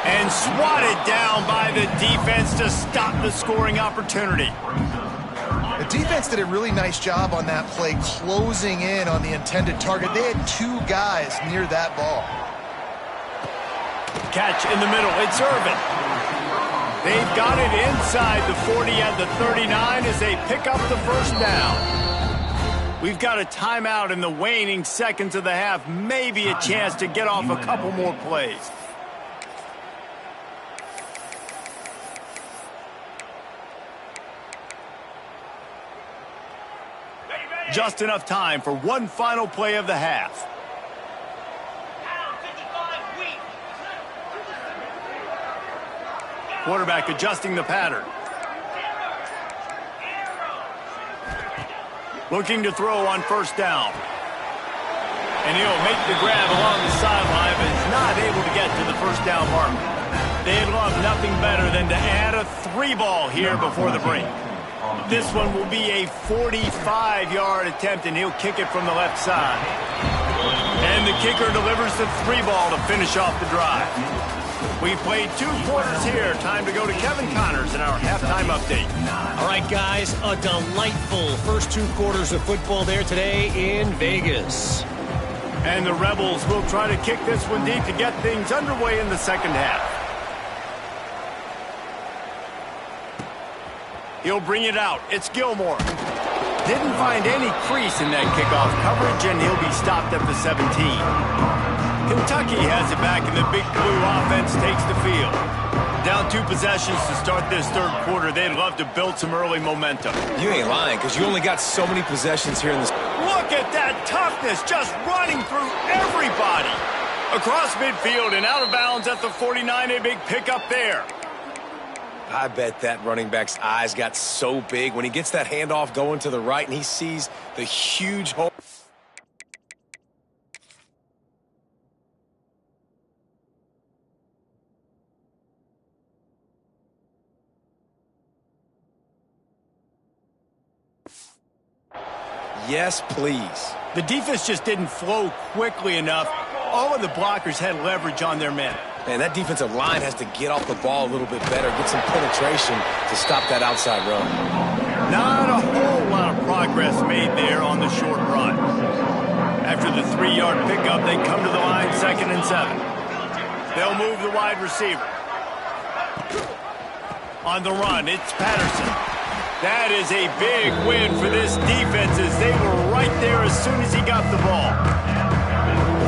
And swatted down by the defense to stop the scoring opportunity. The defense did a really nice job on that play, closing in on the intended target. They had two guys near that ball. Catch in the middle, it's Irvin. They've got it inside the 40 and the 39 as they pick up the first down. We've got a timeout in the waning seconds of the half, maybe a chance to get off a couple more plays. Just enough time for one final play of the half. Quarterback adjusting the pattern. Looking to throw on first down. And he'll make the grab along the sideline, but is not able to get to the first down mark. They'd love nothing better than to add a 3-ball here before the break. This one will be a 45-yard attempt, and he'll kick it from the left side. And the kicker delivers the 3-ball to finish off the drive. We played 2 quarters here. Time to go to Kevin Connors in our halftime update. All right, guys, a delightful first 2 quarters of football there today in Vegas. And the Rebels will try to kick this one deep to get things underway in the second half. He'll bring it out. It's Gilmore. Didn't find any crease in that kickoff coverage, and he'll be stopped at the 17. Kentucky has it back, and the Big Blue offense takes the field. Down 2 possessions to start this third quarter. They'd love to build some early momentum. You ain't lying, because you only got so many possessions here in this. Look at that toughness, just running through everybody. Across midfield and out of bounds at the 49, a big pickup there. I bet that running back's eyes got so big when he gets that handoff going to the right and he sees the huge hole. Yes, please. The defense just didn't flow quickly enough. All of the blockers had leverage on their men. Man, that defensive line has to get off the ball a little bit better, get some penetration to stop that outside run. Not a whole lot of progress made there on the short run. After the 3-yard pickup, they come to the line 2nd and 7. They'll move the wide receiver. On the run, it's Patterson. That is a big win for this defense as they were right there as soon as he got the ball.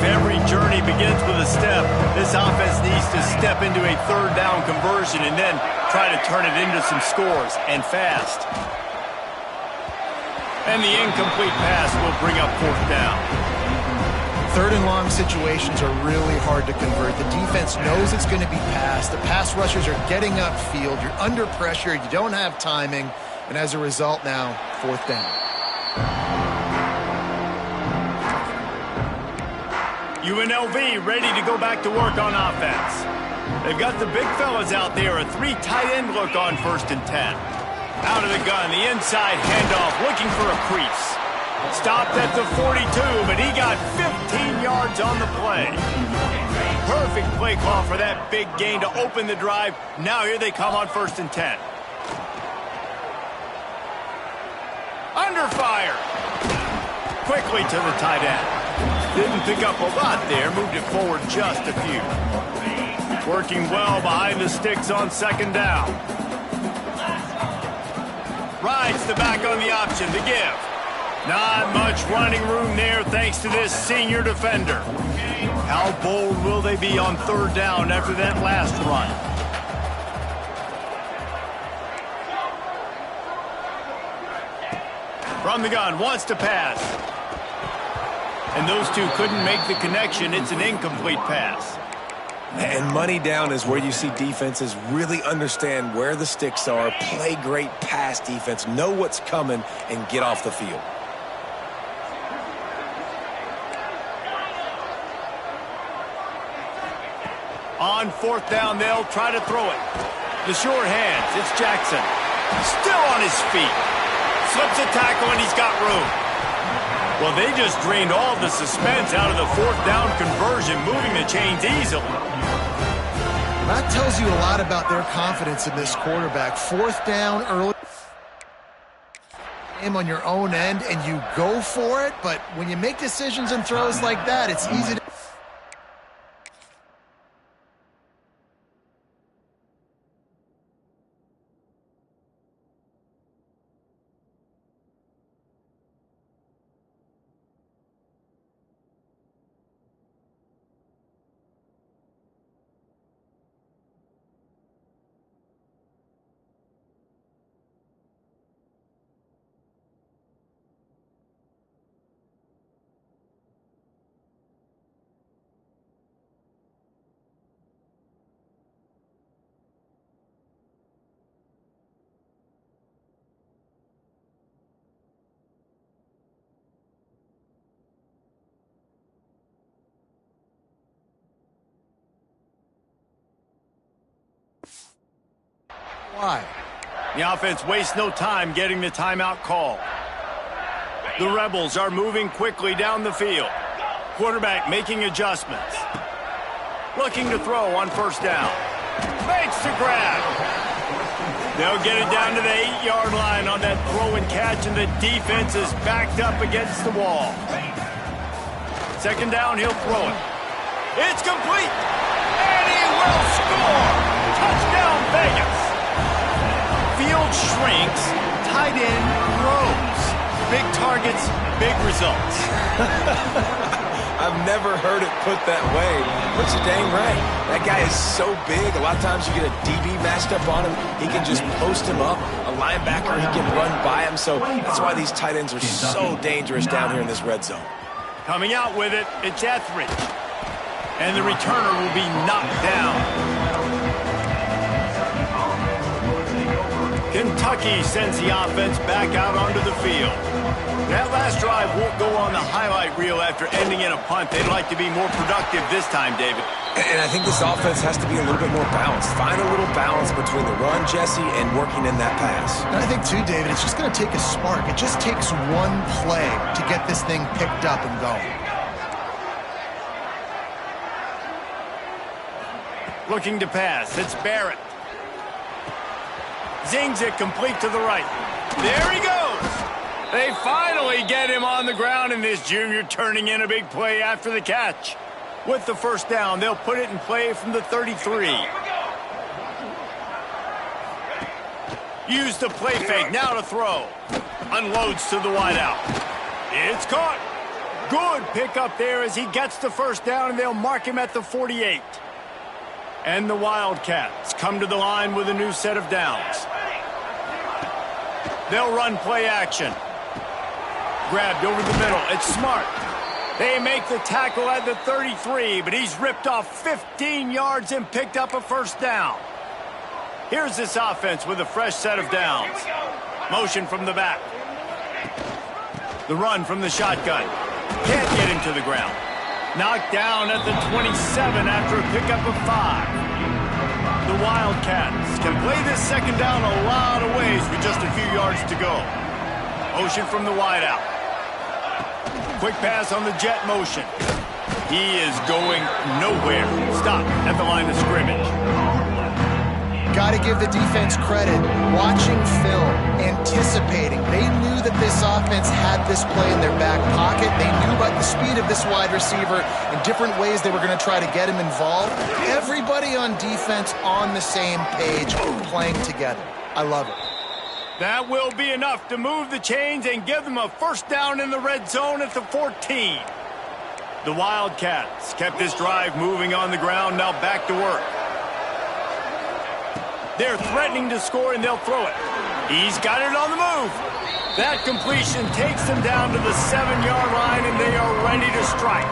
If every journey begins with a step, this offense needs to step into a 3rd down conversion and then try to turn it into some scores, and fast. And the incomplete pass will bring up 4th down. 3rd and long situations are really hard to convert. The defense knows it's going to be passed. The pass rushers are getting upfield. You're under pressure. You don't have timing. And as a result now, 4th down. UNLV ready to go back to work on offense. They've got the big fellas out there, a 3 tight end look on 1st and 10. Out of the gun, the inside handoff, looking for a crease. Stopped at the 42, but he got 15 yards on the play. Perfect play call for that big gain to open the drive. Now here they come on 1st and 10. Under fire. Quickly to the tight end. Didn't pick up a lot there, moved it forward just a few. Working well behind the sticks on 2nd down. Rides the back on the option to give. Not much running room there thanks to this senior defender. How bold will they be on 3rd down after that last run? From the gun, wants to pass. And those two couldn't make the connection. It's an incomplete pass. And money down is where you see defenses really understand where the sticks are, play great pass defense, know what's coming, and get off the field. On 4th down, they'll try to throw it. The short hands, it's Jackson. Still on his feet. Slips a tackle, and he's got room. Well, they just drained all the suspense out of the 4th down conversion, moving the chains easily. That tells you a lot about their confidence in this quarterback. 4th down early. Him on your own end, and you go for it, but when you make decisions and throws like that, it's easy to... Why? The offense wastes no time getting the timeout call. The Rebels are moving quickly down the field. Quarterback making adjustments. Looking to throw on 1st down. Makes the grab. They'll get it down to the 8-yard line on that throw and catch, and the defense is backed up against the wall. 2nd down, he'll throw it. It's complete. And he will score. Touchdown, Vegas. Field shrinks, tight end grows. Big targets, big results. I've never heard it put that way, but you're dang right. That guy is so big, a lot of times you get a DB matched up on him. He can just post him up. A linebacker, he can run by him. So that's why these tight ends are so dangerous down here in this red zone. Coming out with it, it's Etheridge. And the returner will be knocked down. Kentucky sends the offense back out onto the field. That last drive won't go on the highlight reel after ending in a punt. They'd like to be more productive this time, David. And I think this offense has to be a little bit more balanced. Find a little balance between the run, Jesse, and working in that pass. And I think, too, David, it's just going to take a spark. It just takes one play to get this thing picked up and going. Looking to pass. It's Barrett. Zings it complete to the right. There he goes. They finally get him on the ground, and this junior turning in a big play after the catch. With the first down, they'll put it in play from the 33. Use the play fake, now to throw. Unloads to the wideout. It's caught. Good pickup there as he gets the first down, and they'll mark him at the 48. And the Wildcats come to the line with a new set of downs. They'll run play action. Grabbed over the middle. It's Smart. They make the tackle at the 33, but he's ripped off 15 yards and picked up a first down. Here's this offense with a fresh set of downs. Motion from the back. The run from the shotgun. Can't get him to the ground. Knocked down at the 27 after a pickup of 5. The Wildcats can play this second down a lot of ways with just a few yards to go. Motion from the wideout. Quick pass on the jet motion. He is going nowhere. Stop at the line of scrimmage. Got to give the defense credit. Watching film, anticipating. They knew that this offense had this play in their back pocket. They knew about the speed of this wide receiver and different ways they were going to try to get him involved. Everybody on defense on the same page, playing together. I love it. That will be enough to move the chains and give them a first down in the red zone at the 14. The Wildcats kept this drive moving on the ground, now back to work. They're threatening to score, and they'll throw it. He's got it on the move. That completion takes them down to the 7-yard line, and they are ready to strike.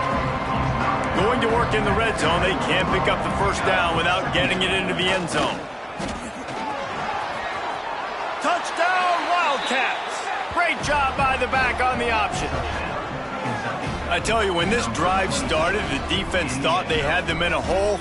Going to work in the red zone, they can't pick up the first down without getting it into the end zone. Touchdown, Wildcats! Great job by the back on the option. I tell you, when this drive started, the defense thought they had them in a hole.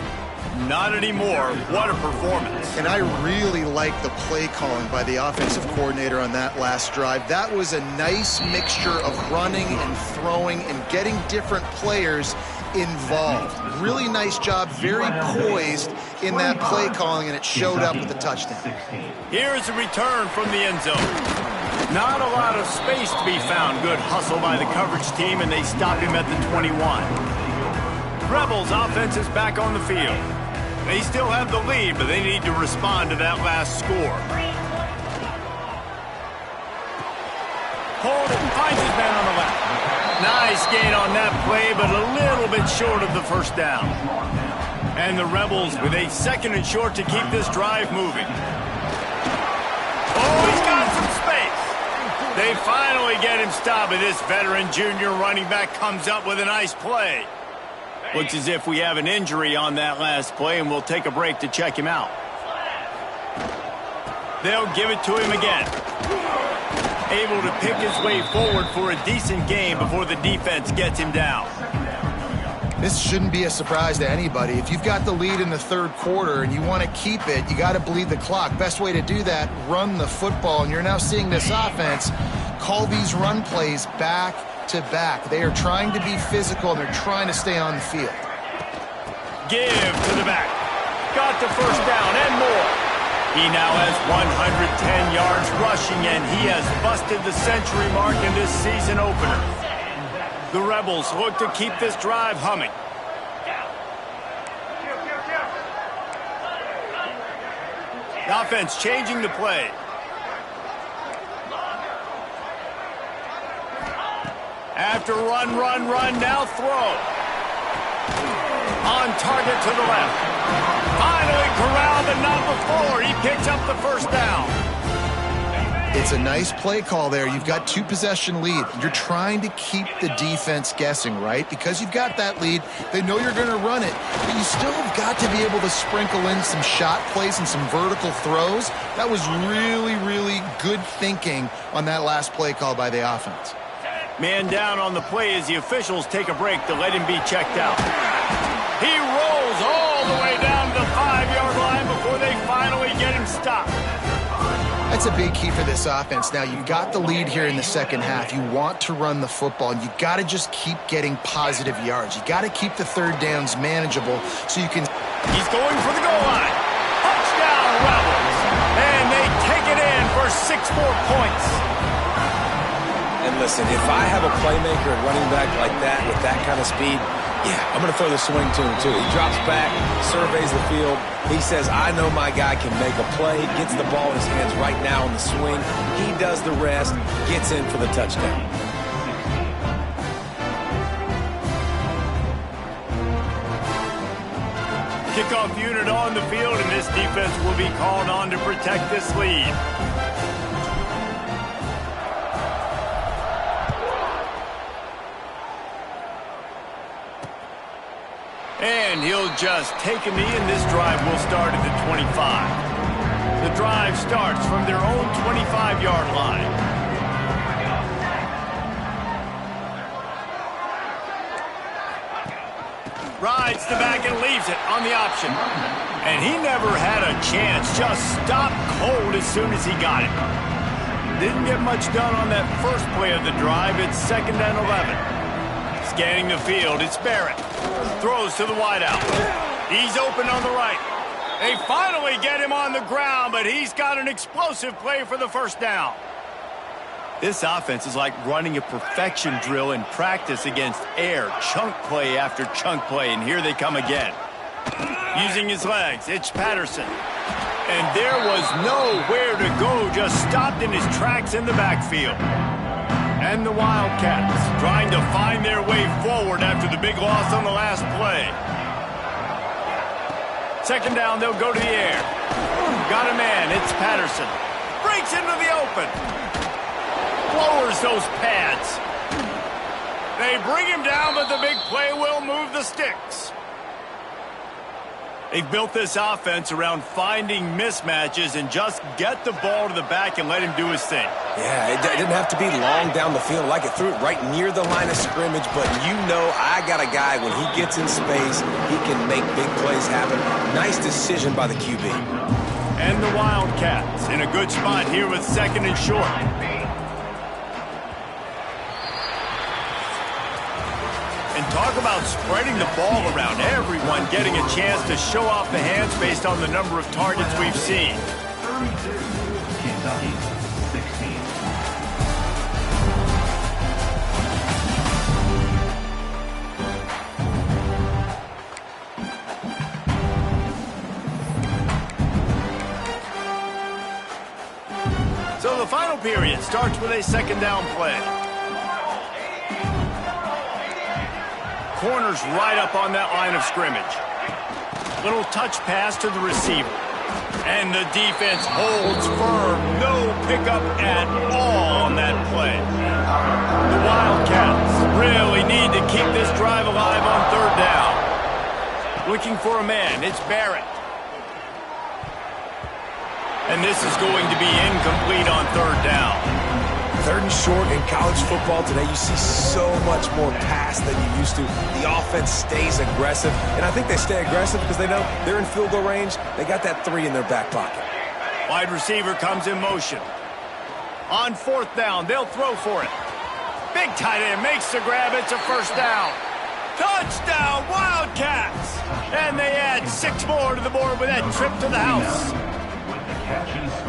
Not anymore. What a performance. And I really like the play calling by the offensive coordinator on that last drive. That was a nice mixture of running and throwing and getting different players involved. Really nice job, very poised in that play calling, and it showed up with the touchdown. Here's a return from the end zone. Not a lot of space to be found. Good hustle by the coverage team, and they stop him at the 21. Rebels offense is back on the field. They still have the lead, but they need to respond to that last score. Hold it, finds his man on the left. Nice gain on that play, but a little bit short of the first down. And the Rebels with a second and short to keep this drive moving. Oh, he's got some space. They finally get him stopped, and this veteran junior running back comes up with a nice play. Looks as if we have an injury on that last play, and we'll take a break to check him out. They'll give it to him again. Able to pick his way forward for a decent game before the defense gets him down. This shouldn't be a surprise to anybody. If you've got the lead in the third quarter and you want to keep it, you got to bleed the clock. Best way to do that, run the football. And you're now seeing this offense call these run plays back to back. They are trying to be physical, and they're trying to stay on the field. Give to the back. Got the first down and more. He now has 110 yards rushing, and he has busted the century mark in this season opener. The Rebels look to keep this drive humming. The offense changing the play. After run, now throw. On target to the left. Finally corralled, but not before. He picks up the first down. It's a nice play call there. You've got 2-possession lead. You're trying to keep the defense guessing, right? Because you've got that lead, they know you're going to run it, but you still have got to be able to sprinkle in some shot plays and some vertical throws. That was really, really good thinking on that last play call by the offense. Man down on the play as the officials take a break to let him be checked out. He rolls all the way down to the 5-yard line before they finally get him stopped. That's a big key for this offense. Now, you've got the lead here in the second half. You want to run the football, and you got to just keep getting positive yards. You got to keep the third downs manageable so you can... He's going for the goal line. Touchdown, Rebels. And they take it in for 6 more points. And listen, if I have a playmaker and running back like that with that kind of speed, yeah, I'm going to throw the swing to him, too. He drops back, surveys the field. He says, I know my guy can make a play, gets the ball in his hands right now on the swing. He does the rest, gets in for the touchdown. Kickoff unit on the field, and this defense will be called on to protect this lead. And he'll just take a knee, and this drive will start at the 25. The drive starts from their own 25-yard line. Rides the back and leaves it on the option. And he never had a chance, just stopped cold as soon as he got it. Didn't get much done on that first play of the drive. It's 2nd and 11. Scanning the field, it's Barrett. Throws to the wideout. He's open on the right. They finally get him on the ground, but he's got an explosive play for the first down. This offense is like running a perfection drill in practice against air. Chunk play after chunk play, and here they come again. Using his legs, it's Patterson. And there was nowhere to go, just stopped in his tracks in the backfield. And the Wildcats trying to find their way forward after the big loss on the last play. 2nd down, they'll go to the air. Got a man, it's Patterson. Breaks into the open. Lowers those pads. They bring him down, but the big play will move the sticks. They've built this offense around finding mismatches and just get the ball to the back and let him do his thing. Yeah, it didn't have to be long down the field. Like it threw it right near the line of scrimmage, but you know I got a guy, when he gets in space, he can make big plays happen. Nice decision by the QB. And the Wildcats in a good spot here with 2nd and short. And talk about spreading the ball around, everyone getting a chance to show off the hands based on the number of targets we've seen. 32, Kentucky, 16. So the final period starts with a 2nd down play. Corners right up on that line of scrimmage. Little touch pass to the receiver. And the defense holds firm. No pickup at all on that play. The Wildcats really need to keep this drive alive on 3rd down. Looking for a man. It's Barrett. And this is going to be incomplete on 3rd down. 3rd and short in college football today, you see so much more pass than you used to. The offense stays aggressive, and I think they stay aggressive because they know they're in field goal range. They got that 3 in their back pocket. Wide receiver comes in motion. On 4th down, they'll throw for it. Big tight end makes the grab. It's a 1st down. Touchdown, Wildcats! And they add 6 more to the board with that trip to the house.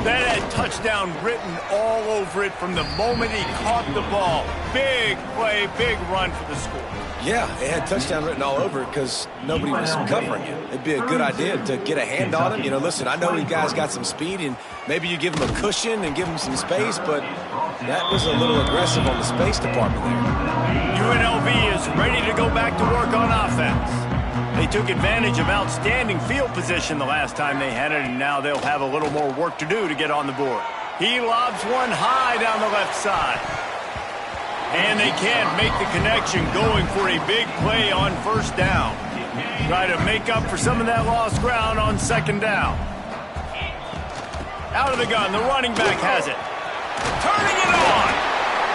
That had touchdown written all over it from the moment he caught the ball. Big play, big run for the score. Yeah, it had touchdown written all over it because nobody was covering him. It'd be a good idea to get a hand on him. You know, listen, I know you guys got some speed, and maybe you give him a cushion and give him some space, but that was a little aggressive on the space department there. UNLV is ready to go back to work on offense. They took advantage of outstanding field position the last time they had it, and now they'll have a little more work to do to get on the board. He lobs one high down the left side. And they can't make the connection, going for a big play on first down. Try to make up for some of that lost ground on second down. Out of the gun, the running back has it. Turning it on.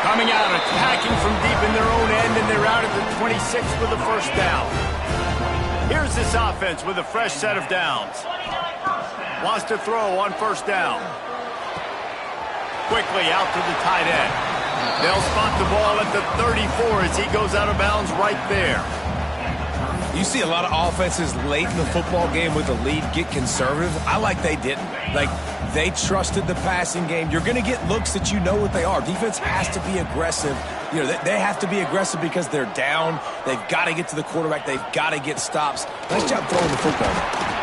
Coming out, attacking from deep in their own end, and they're out at the 26 for the first down. Here's this offense with a fresh set of downs. Wants to throw on first down. Quickly out to the tight end. They'll spot the ball at the 34 as he goes out of bounds right there. You see a lot of offenses late in the football game with the lead get conservative. I like they didn't. Like, they trusted the passing game. You're going to get looks that you know what they are. Defense has to be aggressive. You know, they have to be aggressive because they're down. They've got to get to the quarterback. They've got to get stops. Nice job throwing the football.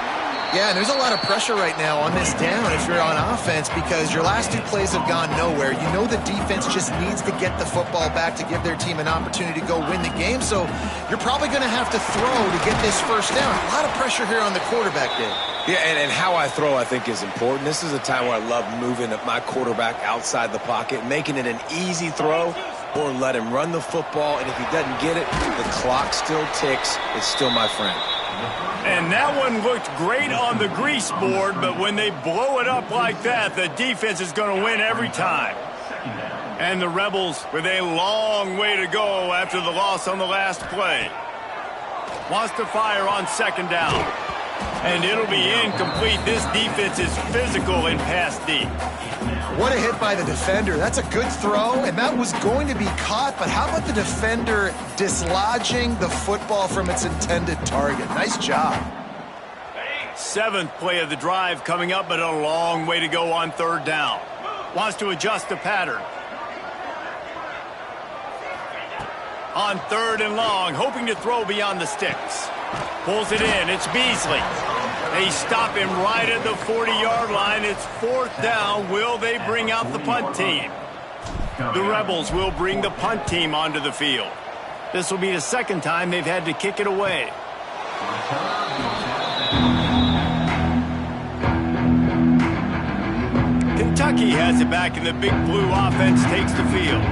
Yeah, and there's a lot of pressure right now on this down if you're on offense because your last two plays have gone nowhere. You know the defense just needs to get the football back to give their team an opportunity to go win the game, so you're probably going to have to throw to get this first down. A lot of pressure here on the quarterback, Dave. Yeah, and how I throw, I think, is important. This is a time where I love moving my quarterback outside the pocket, making it an easy throw, or let him run the football, and if he doesn't get it, the clock still ticks. It's still my friend. And that one looked great on the grease board, but when they blow it up like that, the defense is going to win every time. And the Rebels with a long way to go after the loss on the last play. Wants to fire on second down. And it'll be incomplete. This defense is physical in pass deep. What a hit by the defender. That's a good throw, and that was going to be caught, but how about the defender dislodging the football from its intended target? Nice job. Seventh play of the drive coming up, but a long way to go on third down. Wants to adjust the pattern. On third and long, hoping to throw beyond the sticks. Pulls it in. It's Beasley. They stop him right at the 40-yard line. It's fourth down. Will they bring out the punt team? The Rebels will bring the punt team onto the field. This will be the second time they've had to kick it away. Kentucky has it back, and the Big Blue offense takes the field.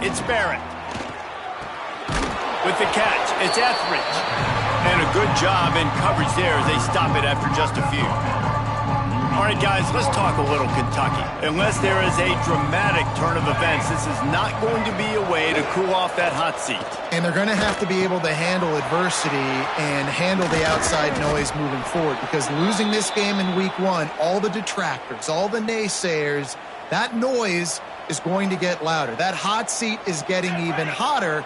It's Barrett. With the catch, it's Etheridge. And a good job in coverage there as they stop it after just a few. All right, guys, let's talk a little Kentucky. Unless there is a dramatic turn of events, this is not going to be a way to cool off that hot seat. And they're going to have to be able to handle adversity and handle the outside noise moving forward because losing this game in week one, all the detractors, all the naysayers, that noise is going to get louder. That hot seat is getting even hotter.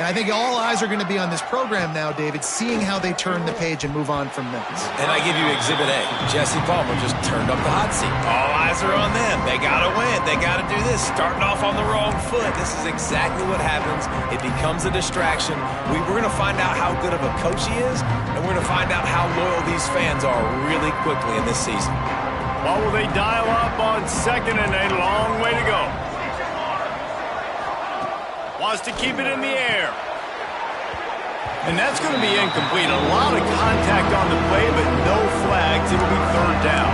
And I think all eyes are going to be on this program now, David, seeing how they turn the page and move on from this. And I give you Exhibit A. Jesse Palmer just turned up the hot seat. All eyes are on them. They got to win. They got to do this. Starting off on the wrong foot. This is exactly what happens. It becomes a distraction. We're going to find out how good of a coach he is, and we're going to find out how loyal these fans are really quickly in this season. What will they dial up on second and a long way to go? Wants to keep it in the air. And that's going to be incomplete. A lot of contact on the play, but no flags. It'll be third down.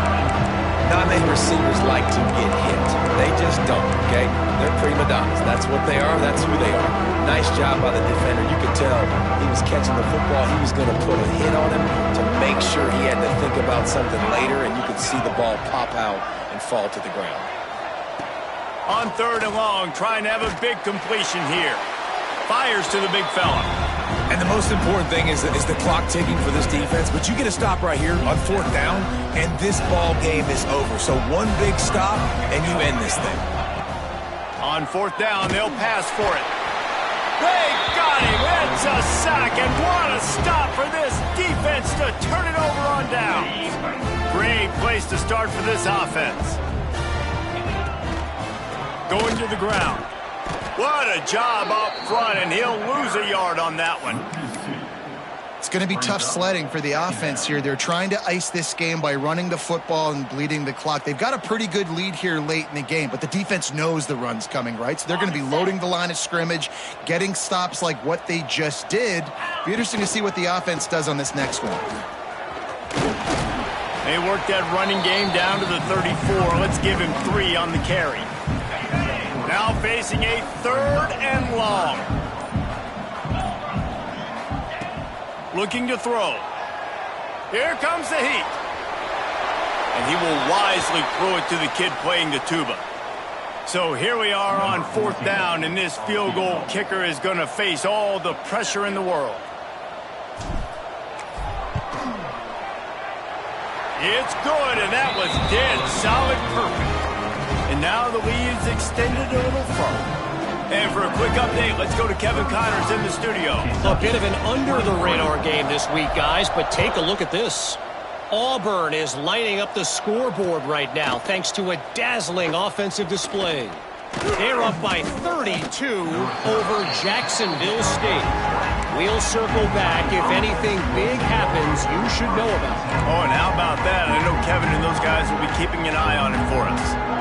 Not many receivers like to get hit. They just don't, okay? They're prima donnas. That's what they are. That's who they are. Nice job by the defender. You could tell he was catching the football. He was going to put a hit on him to make sure he had to think about something later, and you could see the ball pop out and fall to the ground. On third and long, trying to have a big completion here. Fires to the big fella. And the most important thing is the clock ticking for this defense, but you get a stop right here on fourth down, and this ball game is over. So one big stop, and you end this thing. On fourth down, they'll pass for it. They got him. It's a sack, and what a stop for this defense to turn it over on down. Great place to start for this offense. Going to the ground. What a job up front, and he'll lose a yard on that one. It's going to be tough sledding for the offense here. They're trying to ice this game by running the football and bleeding the clock. They've got a pretty good lead here late in the game, but the defense knows the run's coming, right? So they're going to be loading the line of scrimmage, getting stops like what they just did. Be interesting to see what the offense does on this next one. They work that running game down to the 34. Let's give him 3 on the carry. Now facing a 3rd and long. Looking to throw. Here comes the heat. And he will wisely throw it to the kid playing the tuba. So here we are on 4th down, and this field goal kicker is going to face all the pressure in the world. It's good, and that was dead solid perfect. And now the lead's extended a little further. And for a quick update, let's go to Kevin Connors in the studio. A bit of an under-the-radar game this week, guys, but take a look at this. Auburn is lighting up the scoreboard right now thanks to a dazzling offensive display. They're up by 32 over Jacksonville State. We'll circle back if anything big happens you should know about. Oh, and how about that? I know Kevin and those guys will be keeping an eye on it for us.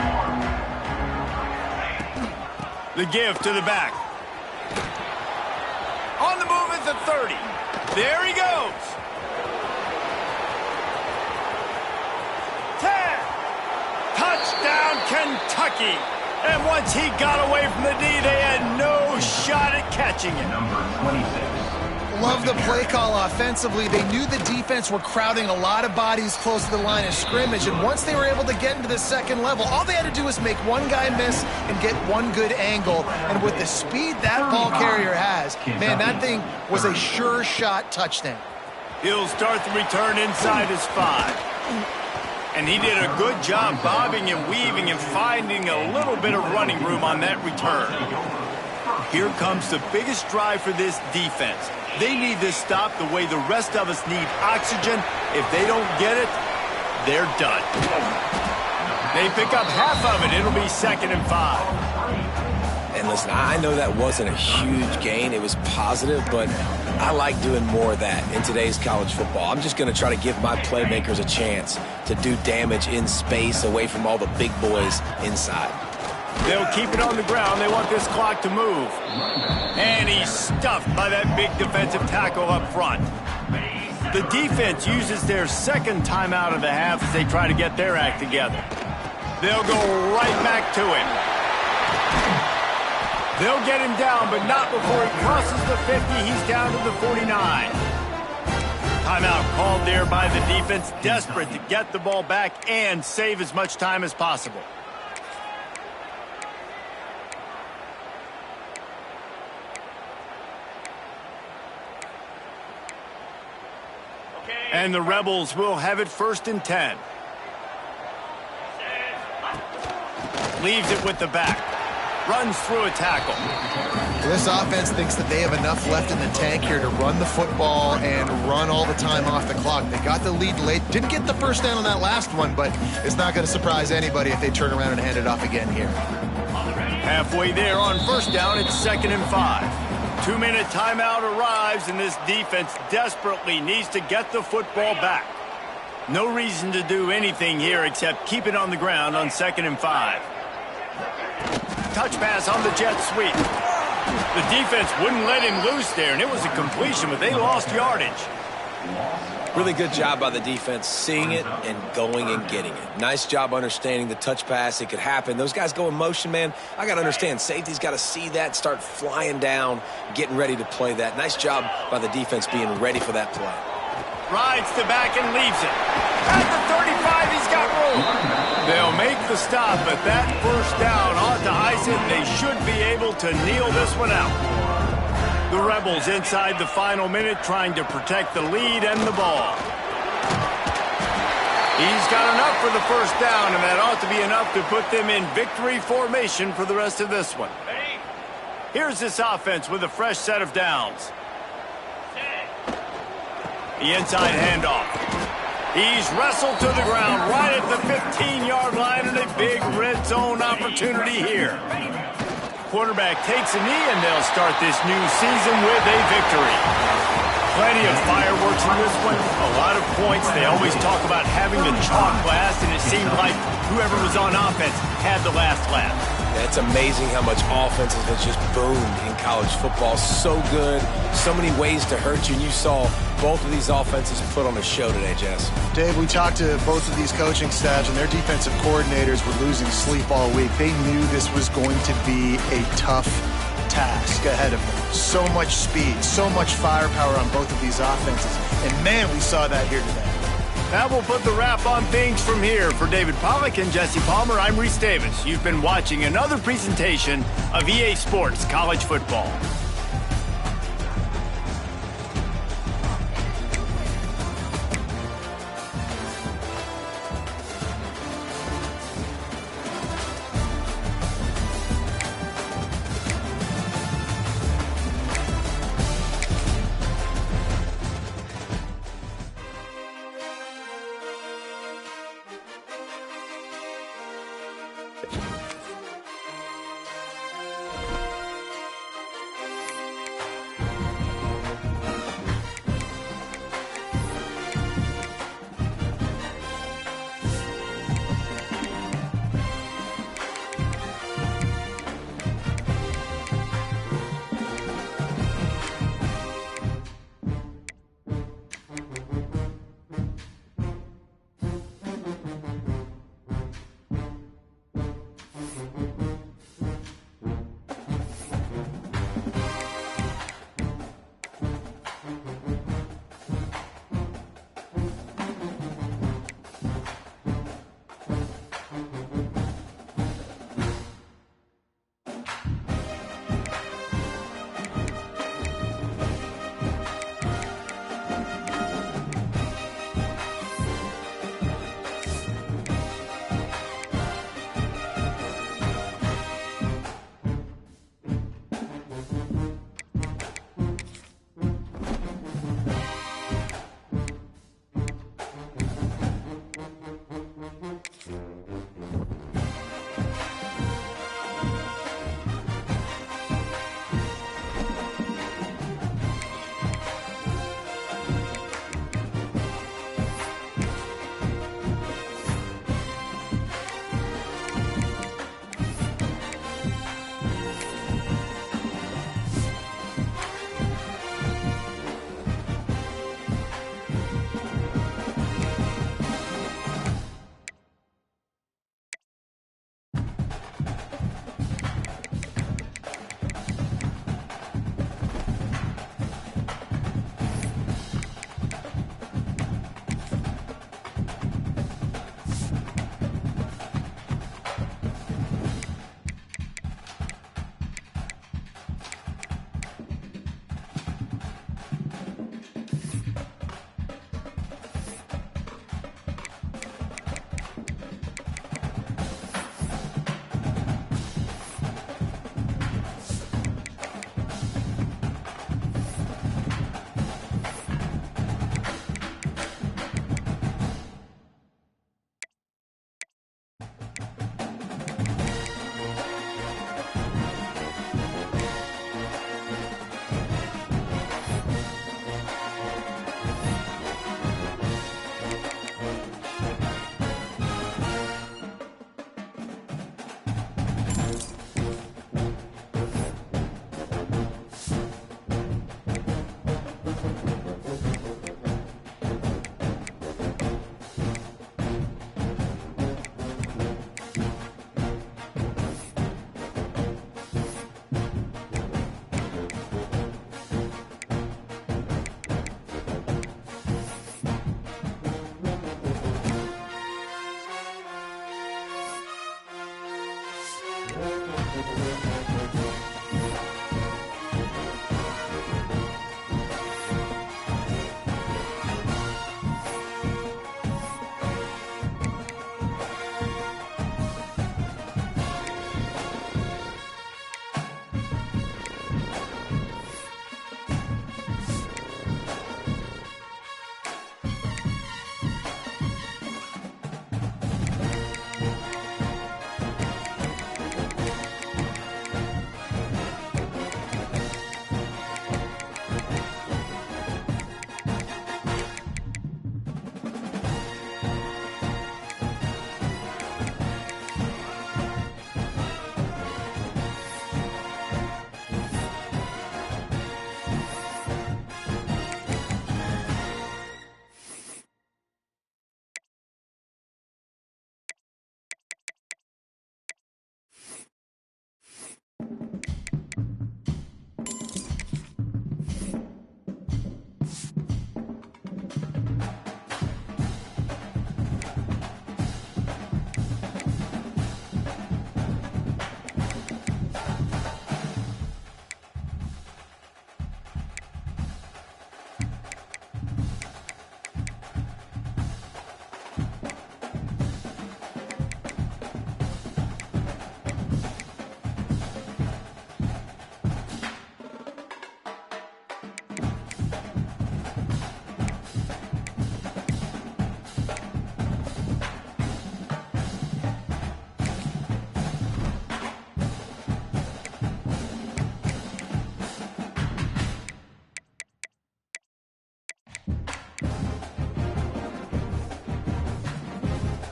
The give to the back. On the move at the 30. There he goes. 10. Touchdown, Kentucky. And once he got away from the D, they had no shot at catching him. Number 26. Love the play call offensively. They knew the defense were crowding a lot of bodies close to the line of scrimmage, and once they were able to get into the second level, all they had to do was make one guy miss and get one good angle. And with the speed that ball carrier has, man, that thing was a sure shot touchdown. He'll start the return inside his 5. And he did a good job bobbing and weaving and finding a little bit of running room on that return. Here comes the biggest drive for this defense. They need this stop the way the rest of us need oxygen. If they don't get it, they're done. They pick up half of it. It'll be 2nd and 5. And listen, I know that wasn't a huge gain. It was positive, but I like doing more of that in today's college football. I'm just going to try to give my playmakers a chance to do damage in space away from all the big boys inside. They'll keep it on the ground. They want this clock to move. And he's stuffed by that big defensive tackle up front. The defense uses their 2nd timeout of the half as they try to get their act together. They'll go right back to him. They'll get him down, but not before he crosses the 50. He's down to the 49. Timeout called there by the defense, desperate to get the ball back and save as much time as possible. And the Rebels will have it 1st and 10. Leaves it with the back. Runs through a tackle. This offense thinks that they have enough left in the tank here to run the football and run all the time off the clock. They got the lead late. Didn't get the first down on that last one, but it's not going to surprise anybody if they turn around and hand it off again here. Halfway there on 1st down, it's 2nd and 5. 2-minute timeout arrives, and this defense desperately needs to get the football back. No reason to do anything here except keep it on the ground on 2nd and 5. Touch pass on the jet sweep. The defense wouldn't let him loose there, and it was a completion, but they lost yardage. Really good job by the defense seeing it and going and getting it. Nice job understanding the touch pass. It could happen. Those guys go in motion, man. I got to understand. Safety's got to see that, start flying down, getting ready to play that. Nice job by the defense being ready for that play. Rides to back and leaves it. At the 35, he's got room. They'll make the stop, but that 1st down ought to ice it. They should be able to kneel this one out. The Rebels inside the final minute trying to protect the lead and the ball. He's got enough for the 1st down, and that ought to be enough to put them in victory formation for the rest of this one. Here's this offense with a fresh set of downs. The inside handoff. He's wrestled to the ground right at the 15-yard line, and a big red zone opportunity here. Quarterback takes a knee, and they'll start this new season with a victory. Plenty of fireworks in this one. A lot of points. They always talk about having the chalk last, and it seemed like whoever was on offense had the last laugh. It's amazing how much offense has just boomed in college football. So good, so many ways to hurt you, and you saw both of these offenses put on a show today, Jess. Dave, we talked to both of these coaching staffs, and their defensive coordinators were losing sleep all week. They knew this was going to be a tough task ahead of them. So much speed, so much firepower on both of these offenses, and man, we saw that here today. That will put the wrap on things from here. For David Pollack and Jesse Palmer, I'm Reese Davis. You've been watching another presentation of EA Sports College Football.